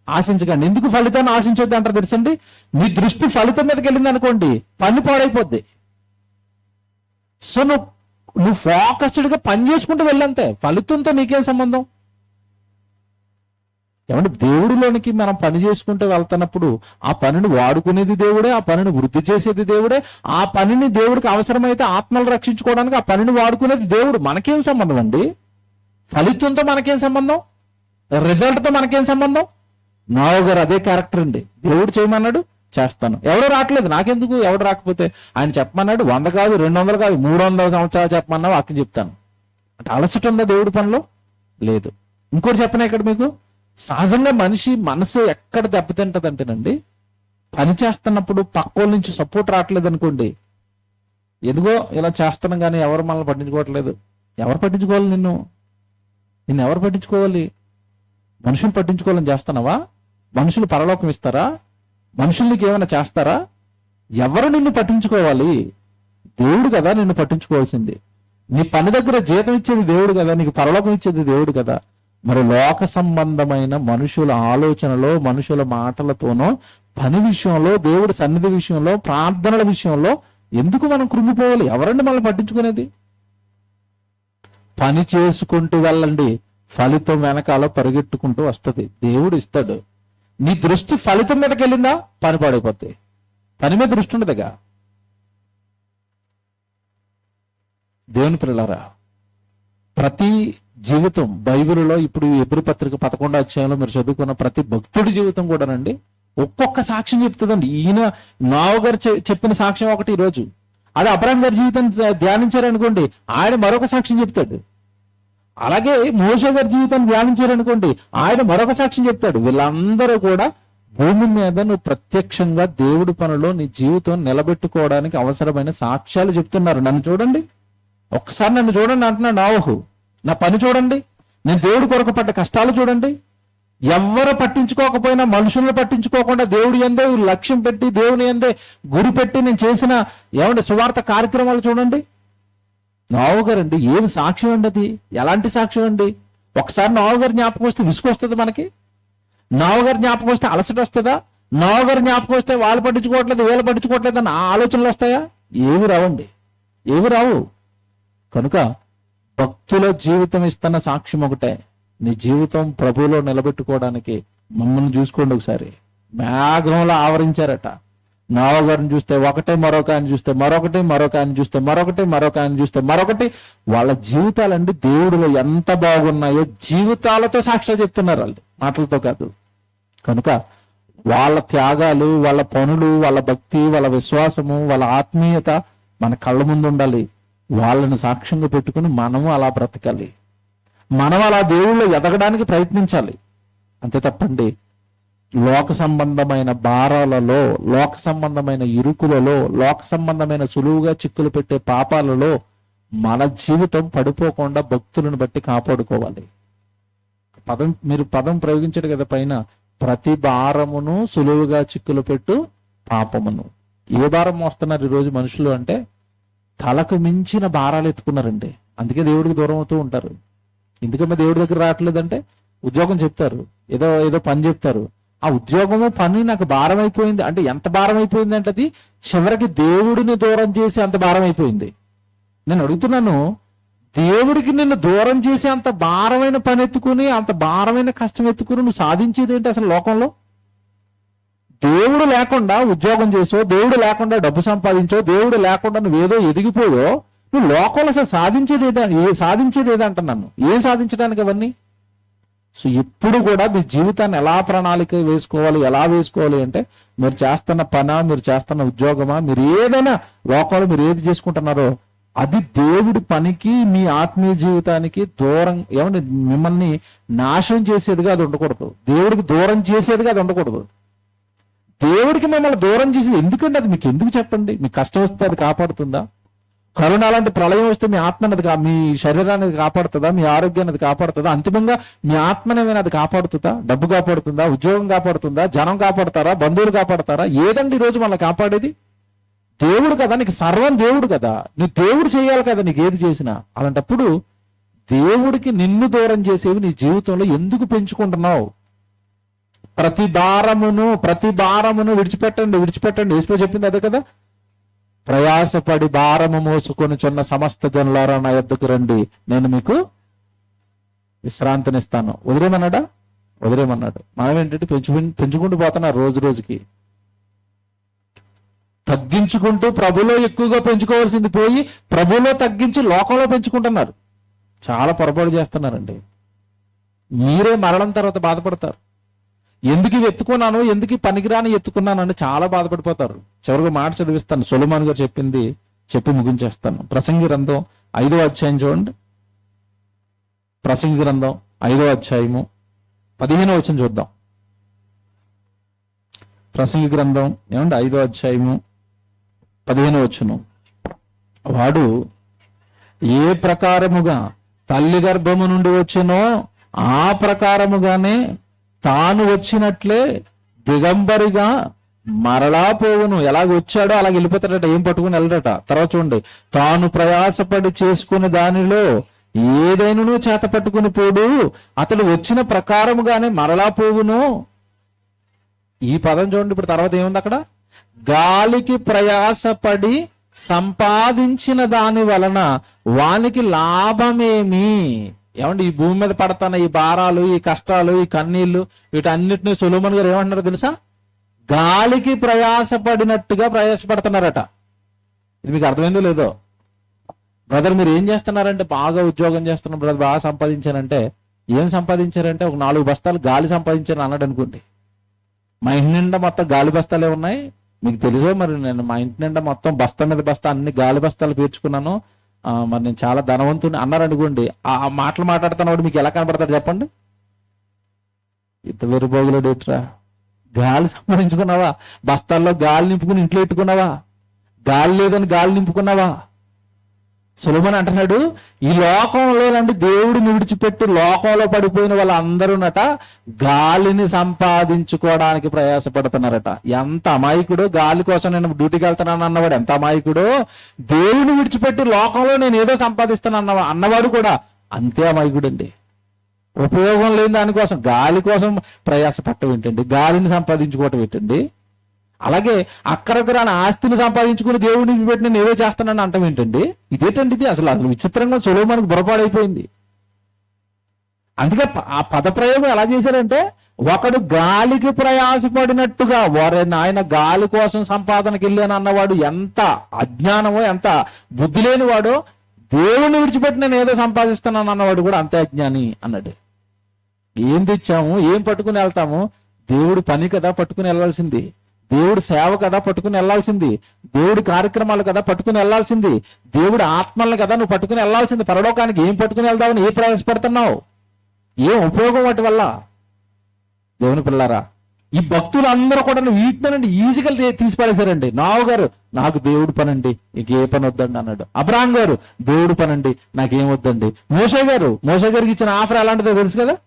ఆశించకండి. ఎందుకు ఫలితాన్ని ఆశించొద్దు అంటారు తెలుసండి? మీ దృష్టి ఫలితం మీదకి వెళ్ళింది అనుకోండి, పని పాడైపోద్ది. సో నువ్వు ఫోకస్డ్గా పని చేసుకుంటూ వెళ్ళంతే, ఫలితంతో నీకేం సంబంధం? ఏమంటే దేవుడిలోనికి మనం పని చేసుకుంటూ వెళ్తున్నప్పుడు ఆ పనిని వాడుకునేది దేవుడే, ఆ పనిని వృద్ధి చేసేది దేవుడే, ఆ పనిని దేవుడికి అవసరమైతే ఆత్మలు రక్షించుకోవడానికి ఆ పనిని వాడుకునేది దేవుడు. మనకేం సంబంధం అండి? ఫలితంతో మనకేం సంబంధం? రిజల్ట్తో మనకేం సంబంధం? నావు గారు అదే క్యారెక్టర్ అండి. దేవుడు చేయమన్నాడు, చేస్తాను. ఎవడో రావట్లేదు, నాకెందుకు? ఎవడు రాకపోతే ఆయన చెప్పమన్నాడు, 100 కాదు 200 కాదు 300 సంవత్సరాలు చెప్పమన్నా వాక్యం చెప్తాను అంటే అలసట ఉందా దేవుడి పనిలో? లేదు. ఇంకోటి చెప్పనా ఇక్కడ మీకు, సహజంగా మనిషి మనసు ఎక్కడ దెబ్బతింటది అంటేనండి, పని చేస్తున్నప్పుడు పక్కోళ్ళ నుంచి సపోర్ట్ రావట్లేదు అనుకోండి, ఎదుగో ఇలా చేస్తున్నాం కానీ ఎవరు మనల్ని పట్టించుకోవట్లేదు. ఎవరు పట్టించుకోవాలి? నిన్ను ఎవరు పట్టించుకోవాలి? మనుషులు పట్టించుకోవాలని చేస్తున్నావా? మనుషులు పరలోకం ఇస్తారా? మనుషులు నీకు ఏమైనా చేస్తారా? ఎవరు నిన్ను పట్టించుకోవాలి? దేవుడు కదా నిన్ను పట్టించుకోవాల్సింది. నీ పని దగ్గర జీతం ఇచ్చేది దేవుడు కదా, నీకు పరలోకం ఇచ్చేది దేవుడు కదా. మరి లోక సంబంధమైన మనుషుల ఆలోచనలో, మనుషుల మాటలతోనో, పని విషయంలో, దేవుడి సన్నిధి విషయంలో, ప్రార్థనల విషయంలో ఎందుకు మనం కృంగిపోవాలి? ఎవరండి మనల్ని పట్టించుకునేది? పని చేసుకుంటూ వెళ్ళండి, ఫలితం వెనకాల పరిగెట్టుకుంటూ వస్తుంది, దేవుడు ఇస్తాడు. నీ దృష్టి ఫలితం మీదకి వెళ్ళిందా పని పాడైపోద్ది. పని మీద దృష్టి ఉండదుగా. దేవుని పిల్లలారా, ప్రతి జీవితం బైబిల్లో ఇప్పుడు ఎబ్రీ పత్రిక 11వ అధ్యాయంలో మీరు చదువుకున్న ప్రతి భక్తుడి జీవితం కూడానండి ఒక్కొక్క సాక్ష్యం చెప్తుందండి. ఈయన నావు గారు చెప్పిన సాక్ష్యం ఒకటి ఈరోజు, అదే అబ్రహాం గారి జీవితం ధ్యానించారనుకోండి, ఆయన మరొక సాక్ష్యం చెప్తాడు. అలాగే మోషే గారి జీవితాన్ని ధ్యానించారనుకోండి, ఆయన మరొక సాక్ష్యం చెప్తాడు. వీళ్ళందరూ కూడా భూమి మీద నువ్వు ప్రత్యక్షంగా దేవుడి పనిలో నీ జీవితం నిలబెట్టుకోవడానికి అవసరమైన సాక్ష్యాలు చెప్తున్నారు. నన్ను చూడండి, ఒక్కసారి నన్ను చూడండి అంటున్నాడు నావహు. నా పని చూడండి, నేను దేవుడి కొరకు పడ్డ కష్టాలు చూడండి. ఎవరు పట్టించుకోకపోయినా, మనుషులను పట్టించుకోకుండా దేవుడి యందే లక్ష్యం పెట్టి, దేవుని యందే గురి పెట్టి నేను చేసిన సువార్త కార్యక్రమాలు చూడండి. నావు గారు అండి, ఏమి సాక్ష్యం అండి అది? ఎలాంటి సాక్ష్యం అండి? ఒకసారి నావు గారి జ్ఞాపకం వస్తే విసుగు వస్తుంది మనకి. నావు గారి జ్ఞాపకం వస్తే అలసట వస్తుందా? నావు గారి జ్ఞాపకం వస్తే వాళ్ళు పట్టించుకోవట్లేదు, వీళ్ళు పట్టించుకోవట్లేదు అన్న ఆలోచనలు వస్తాయా? ఏవి రావండి, ఏవి రావు. కనుక భక్తుల జీవితం ఇస్తున్న సాక్ష్యం ఒకటే, నీ జీవితం ప్రభువులో నిలబెట్టుకోవడానికి మమ్మల్ని చూసుకోండి. ఒకసారి మేఘంలో ఆవరించారట. నావు గారిని చూస్తే ఒకటే, మరొక ఆయన చూస్తే మరొకటి, మరొక ఆయన చూస్తే మరొకటి, మరొక ఆయన చూస్తే మరొకటి. వాళ్ళ జీవితాలండి దేవుడిలో ఎంత బాగున్నాయో జీవితాలతో సాక్ష్యాలు చెప్తున్నారు వాళ్ళు, మాటలతో కాదు. కనుక వాళ్ళ త్యాగాలు, వాళ్ళ పనులు, వాళ్ళ భక్తి, వాళ్ళ విశ్వాసము, వాళ్ళ ఆత్మీయత మన కళ్ళ ముందు ఉండాలి. వాళ్ళని సాక్ష్యంగా పెట్టుకుని మనము అలా బ్రతకాలి. మనం అలా దేవుళ్ళు ఎదగడానికి ప్రయత్నించాలి. అంతే తప్పండి లోక సంబంధమైన భారాలలో, లోక సంబంధమైన ఇరుకులలో, లోక సంబంధమైన సులువుగా చిక్కులు పెట్టే పాపాలలో మన జీవితం పడిపోకుండా భక్తులను బట్టి కాపాడుకోవాలి. మీరు పదం ప్రయోగించాడు కదా పైన, ప్రతి భారమును సులువుగా చిక్కులు పెట్టు పాపమును. ఏ భారం మోస్తున్నారు ఈరోజు మనుషులు అంటే, తలకు మించిన భారాలు ఎత్తుకున్నారండి. అందుకే దేవుడికి దూరం అవుతూ ఉంటారు. ఎందుకమ్మా దేవుడి దగ్గర రావట్లేదంటే, ఉద్యోగం చెప్తారు, ఏదో పని చెప్తారు, ఆ ఉద్యోగము పని నాకు భారం అయిపోయింది అంటే ఎంత భారం అయిపోయింది అంటే అది చివరికి దేవుడిని దూరం చేసి అంత భారం అయిపోయింది. నేను అడుగుతున్నాను, దేవుడికి నిన్ను దూరం చేసి అంత భారమైన పని ఎత్తుకుని అంత భారమైన కష్టం ఎత్తుకుని నువ్వు సాధించేది ఏంటి అసలు లోకంలో? దేవుడు లేకుండా ఉద్యోగం చేసో, దేవుడు లేకుండా డబ్బు సంపాదించో, దేవుడు లేకుండా నువ్వేదో ఎదిగిపోయో, నువ్వు లోకంలో అసలు సాధించేది ఏదంటున్నాను? ఏం సాధించడానికి అవన్నీ? సో ఎప్పుడు కూడా మీ జీవితాన్ని ఎలా ప్రణాళిక వేసుకోవాలి, ఎలా వేసుకోవాలి అంటే మీరు చేస్తున్న పనా, మీరు చేస్తున్న ఉద్యోగమా, మీరు ఏదైనా లోకంలో మీరు ఏది చేసుకుంటున్నారో అది దేవుడి పనికి మీ ఆత్మీయ జీవితానికి దూరం ఏమంటే మిమ్మల్ని నాశనం చేసేదిగా అది ఉండకూడదు. దేవుడికి దూరం చేసేదిగా అది ఉండకూడదు. దేవుడికి మిమ్మల్ని దూరం చేసేది ఎందుకంటే అది మీకు ఎందుకు చెప్పండి? మీ కష్టం వస్తే అది కాపాడుతుందా? కరోనా అలాంటి ప్రళయం వస్తే మీ ఆత్మ అనేది మీ శరీరాన్ని కాపాడుతుందా? మీ ఆరోగ్యాన్ని అది కాపాడుతుందా? అంతిమంగా మీ ఆత్మనేమైనా అది కాపాడుతుందా? డబ్బు కాపాడుతుందా? ఉద్యోగం కాపాడుతుందా? జనం కాపాడతారా? బంధువులు కాపాడతారా? ఏదండి ఈరోజు మనల్ని కాపాడేది? దేవుడు కదా, నీకు సర్వం దేవుడు కదా, నువ్వు దేవుడు చేయాలి కదా నీకు ఏది చేసినా. అలాంటప్పుడు దేవుడికి నిన్ను దూరం చేసేవి నీ జీవితంలో ఎందుకు పెంచుకుంటున్నావు? ప్రతి భారమును విడిచిపెట్టండి. యేసు చెప్పింది అదే కదా, ప్రయాసపడి భారము మోసుకొని చున్న సమస్త జనులారా నా యొద్దకు రండి, నేను మీకు విశ్రాంతినిస్తాను. వదిలేమన్నాడు. మనం ఏంటంటే పెంచుకుంటూ పోతున్నారు రోజు రోజుకి. తగ్గించుకుంటూ ప్రభులో ఎక్కువగా పెంచుకోవాల్సింది పోయి ప్రభులో తగ్గించి లోకంలో పెంచుకుంటున్నారు. చాలా పొరపాటు చేస్తున్నారండి. మీరే మరణం తర్వాత బాధపడతారు. ఎందుకు ఇవి ఎత్తుకున్నాను, ఎందుకు పనికిరాని ఎత్తుకున్నాను అని చాలా బాధపడిపోతారు. చివరికి మాట చదివిస్తాను, సొలొమోను గారు చెప్పింది చెప్పి ముగించేస్తాను. ప్రసంగి గ్రంథం 5వ అధ్యాయం చూడండి. ప్రసంగి గ్రంథం 5వ అధ్యాయము 15వ వచనం చూద్దాం. ప్రసంగి గ్రంథం 5వ అధ్యాయము 15వ వచనం. వాడు ఏ ప్రకారముగా తల్లి గర్భము నుండి వచ్చినో ఆ ప్రకారముగానే తాను వచ్చినట్లే దిగంబరిగా మరలా పోవును. ఎలాగ వచ్చాడో అలాగ వెళ్ళిపోతాడట, ఏం పట్టుకుని వెళ్ళడట. తర్వాత చూడండి, తాను ప్రయాసపడి చేసుకుని దానిలో ఏదైనా చేత పట్టుకుని పోడు, అతడు వచ్చిన ప్రకారముగానే మరలా పోవును. ఈ పదం చూడండి. ఇప్పుడు తర్వాత ఏముంది అక్కడ? గాలికి ప్రయాసపడి సంపాదించిన దాని వలన వానికి లాభమేమి? ఏమండి, ఈ భూమి మీద పడతాన ఈ భారాలు, ఈ కష్టాలు, ఈ కన్నీళ్లు, వీటన్నిటిని సొలొమోను గారు ఏమంటున్నారో తెలుసా? గాలికి ప్రయాసపడినట్టుగా ప్రయాసపడుతున్నారట. ఇది మీకు అర్థమైందో లేదో? బ్రదర్ మీరు ఏం చేస్తున్నారంటే, బాగా ఉద్యోగం చేస్తున్నారు బ్రదర్, బాగా సంపాదించారంటే, ఏం సంపాదించారంటే ఒక 4 బస్తాలు గాలి సంపాదించారు అన్నాడు అనుకోండి. మా ఇంటి నిండా మొత్తం గాలి బస్తాలే ఉన్నాయి. మీకు తెలుసో మరి, నేను మా ఇంటి నిండా మొత్తం బస్తా మీద బస్తా అన్ని గాలి బస్తాలు పేర్చుకున్నాను, మరి నేను చాలా ధనవంతుని అన్నారు అనుకోండి. ఆ మాటలు మాట్లాడుతున్నవాడు మీకు ఎలా కనపడతాడు చెప్పండి? ఇంత వెరుబోగులో డేట్రా, గాలి సంపాదించుకున్నావా? బస్తాల్లో గాలి నింపుకుని ఇంట్లో పెట్టుకున్నావా? గాలి లేదని గాలి నింపుకున్నావా? సొలొమోను అంటున్నాడు, ఈ లోకంలోనండి దేవుడిని విడిచిపెట్టి లోకంలో పడిపోయిన వాళ్ళందరూనట గాలిని సంపాదించుకోవడానికి ప్రయాసపడుతున్నారట. ఎంత అమాయకుడో! గాలి కోసం నేను డ్యూటీకి వెళ్తున్నాను అన్నవాడు ఎంత అమాయకుడో! దేవుడిని విడిచిపెట్టి లోకంలో నేను ఏదో సంపాదిస్తాను అన్నవాడు కూడా అంతే అమాయకుడండి. ఉపయోగం లేని దానికోసం, గాలి కోసం ప్రయాసపడటం ఏంటండి? గాలిని సంపాదించుకోవటం ఏంటండి? అలాగే అక్కడక్కరాని ఆస్తిని సంపాదించుకుని దేవుడిని పెట్టి నేను ఏదో చేస్తానని అంటాం ఏంటండి? ఇదేంటండి ఇది? అసలు విచిత్రంగా సొలొమోనుకు బుర్రపాడైపోయింది. అందుకే ఆ పదప్రయోగం ఎలా చేశారంటే, ఒకడు గాలికి ప్రయాసపడినట్టుగా, వారే నాయన గాలి కోసం సంపాదనకి వెళ్ళాను అన్నవాడు ఎంత అజ్ఞానమో, ఎంత బుద్ధి లేని వాడో, దేవుడిని విడిచిపెట్టి నేను ఏదో సంపాదిస్తున్నాను అన్నవాడు కూడా అంతే అజ్ఞాని అన్నాడు. ఏం తెచ్చాము, ఏం పట్టుకుని వెళ్తాము? దేవుడు పని కదా పట్టుకుని వెళ్ళాల్సింది, దేవుడు సేవ కదా పట్టుకుని వెళ్లాల్సింది, దేవుడి కార్యక్రమాలు కదా పట్టుకుని వెళ్లాల్సింది, దేవుడి ఆత్మలను కదా నువ్వు పట్టుకుని వెళ్లాల్సింది. పరలోకానికి ఏం పట్టుకుని వెళ్దామని ఏ ప్రయాసపడుతున్నావు? ఏం ఉపయోగం వాటి వల్ల? దేవుని పిల్లారా, ఈ భక్తులు అందరూ కూడా వీటినండి ఈజీగా తీసిపారేశారండి. నావు గారు నాకు దేవుడు పనండి, నీకు ఏ పని వద్దండి అన్నాడు. అబ్రాహాం గారు దేవుడు పనండి, నాకేం వద్దండి. మోషే గారికి ఇచ్చిన ఆఫర్ ఎలాంటిదో తెలుసు కదా?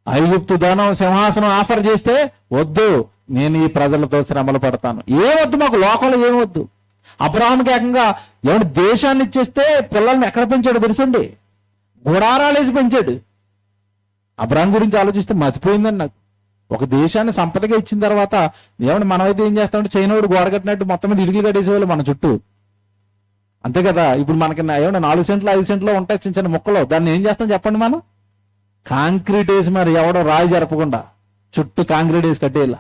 ఐగుప్తు ధనం సింహాసనం ఆఫర్ చేస్తే వద్దు, నేను ఈ ప్రజలతో శ్రమలు పడతాను, ఏమొద్దు మాకు లోకంలో ఏమొద్దు. అబ్రాహాంకి ఏకంగా ఏమంటే దేశాన్ని ఇచ్చేస్తే పిల్లల్ని ఎక్కడ పెంచాడు తెలుసండి? గుడారాలేసి పెంచాడు. అబ్రాహాం గురించి ఆలోచిస్తే మతిపోయిందండి నాకు. ఒక దేశాన్ని సంపదగా ఇచ్చిన తర్వాత ఏమంటే మనమైతే ఏం చేస్తామంటే చైనాడు గోడ కట్టినట్టు మొత్తం మీద ఇటుకలు కట్టేసేవాళ్ళు మన చుట్టూ. అంతే కదా. ఇప్పుడు మనకి ఏమన్నా 4 సెంట్లు 5 సెంట్లో ఉంటాయి చిన్న చిన్న ముక్కలు, దాన్ని ఏం చేస్తాం చెప్పండి మనం? కాంక్రీట్ వేసి మరి ఎవడో రాయి జరపకుండా చుట్టూ కాంక్రీట్ వేసి కట్టేలా.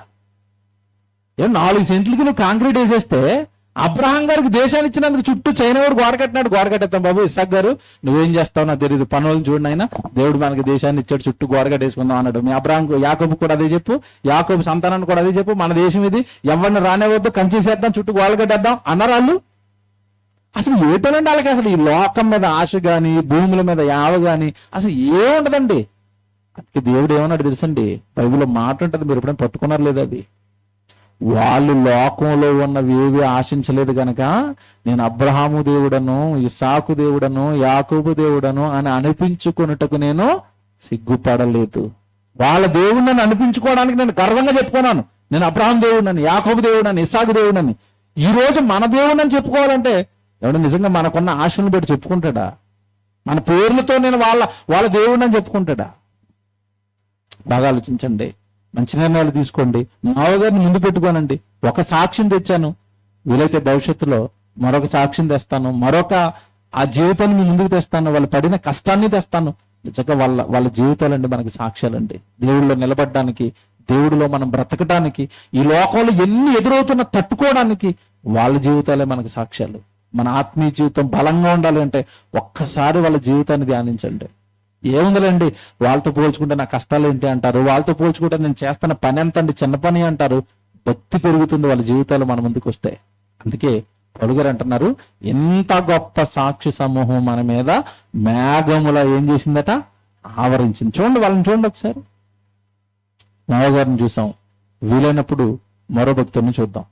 4 సెంట్లకి నువ్వు కాంక్రీట్ వేసేస్తే అబ్రహాం గారికి దేశాన్ని ఇచ్చినందుకు చుట్టూ చైనా వాడు గోడ కట్టినాడు. గోడ కట్టేస్తాం బాబు ఇస్సాక్ గారు నువ్వేం చేస్తావు నాకు తెలియదు, పనులను చూడండి ఆయన దేవుడు మనకి దేశాన్ని ఇచ్చాడు చుట్టూ గోడ కట్టేసుకుందాం అన్నాడు. మీ అబ్రహాం యాకోబు కూడా అదే చెప్పు, యాకోబు సంతానాన్ని కూడా అదే చెప్పు, మన దేశం ఇది ఎవరిని రానేవద్దు కంచేసేద్దాం చుట్టూ గోడ కట్టేద్దాం అన్నారు వాళ్ళు. అసలు ఏటోనండి వాళ్ళకి అసలు ఈ లోకం మీద ఆశ గాని భూముల మీద యావ గాని అసలు ఏముంటదండి. అందుకే దేవుడు ఏమన్నాడు తెలుసండి, బైబిల్లో మాట ఉంటుంది, మీరు ఎప్పుడైనా పట్టుకున్నారు లేదా అది. వాళ్ళు లోకంలో ఉన్నవి ఏవి ఆశించలేదు గనక నేను అబ్రహాము దేవుడను ఇస్సాకు దేవుడను యాకోబు దేవుడను అని అనిపించుకొనుటకు నేను సిగ్గుపడలేదు. వాళ్ళ దేవుడిని అనిపించుకోవడానికి నేను గర్వంగా చెప్పుకున్నాను, నేను అబ్రహాం దేవుడినని యాకోబు దేవుడని ఇస్సాకు దేవుడని. ఈ రోజు మన దేవుడిని చెప్పుకోవాలంటే ఎవడు నిజంగా మనకున్న ఆశలను బట్టి చెప్పుకుంటాడా? మన పేర్లతో నేను వాళ్ళ దేవుడిని చెప్పుకుంటాడా? బాగా ఆలోచించండి, మంచి నిర్ణయాలు తీసుకోండి. మావగారిని ముందు పెట్టుకోనండి. ఒక సాక్ష్యం తెచ్చాను, వీలైతే భవిష్యత్తులో మరొక సాక్ష్యం తెస్తాను, మరొక ఆ జీవితాన్ని మీ ముందుకు తెస్తాను, వాళ్ళు పడిన కష్టాన్ని తెస్తాను. నిజంగా వాళ్ళ జీవితాలండి మనకి సాక్ష్యాలండి. దేవుడిలో నిలబడడానికి, దేవుడిలో మనం బ్రతకడానికి, ఈ లోకంలో ఎన్ని ఎదురవుతున్నా తట్టుకోవడానికి వాళ్ళ జీవితాలే మనకి సాక్ష్యాలు. మన ఆత్మీయ జీవితం బలంగా ఉండాలి అంటే ఒక్కసారి వాళ్ళ జీవితాన్ని ధ్యానించండి. ఏముందిలేండి వాళ్ళతో పోల్చుకుంటే నా కష్టాలు ఏంటి అంటారు, వాళ్ళతో పోల్చుకుంటే నేను చేస్తున్న పని ఎంత అండి చిన్న పని అంటారు. భక్తి పెరుగుతుంది వాళ్ళ జీవితాలు మన ముందుకు వస్తే. అందుకే పౌలు గారు అంటున్నారు, ఎంత గొప్ప సాక్షి సమూహం మన మీద మేఘముల ఏం చేసిందట, ఆవరించింది. చూడండి వాళ్ళని చూడండి ఒకసారి. మావగారిని చూసాం, వీలైనప్పుడు మరో భక్తుడిని చూద్దాం.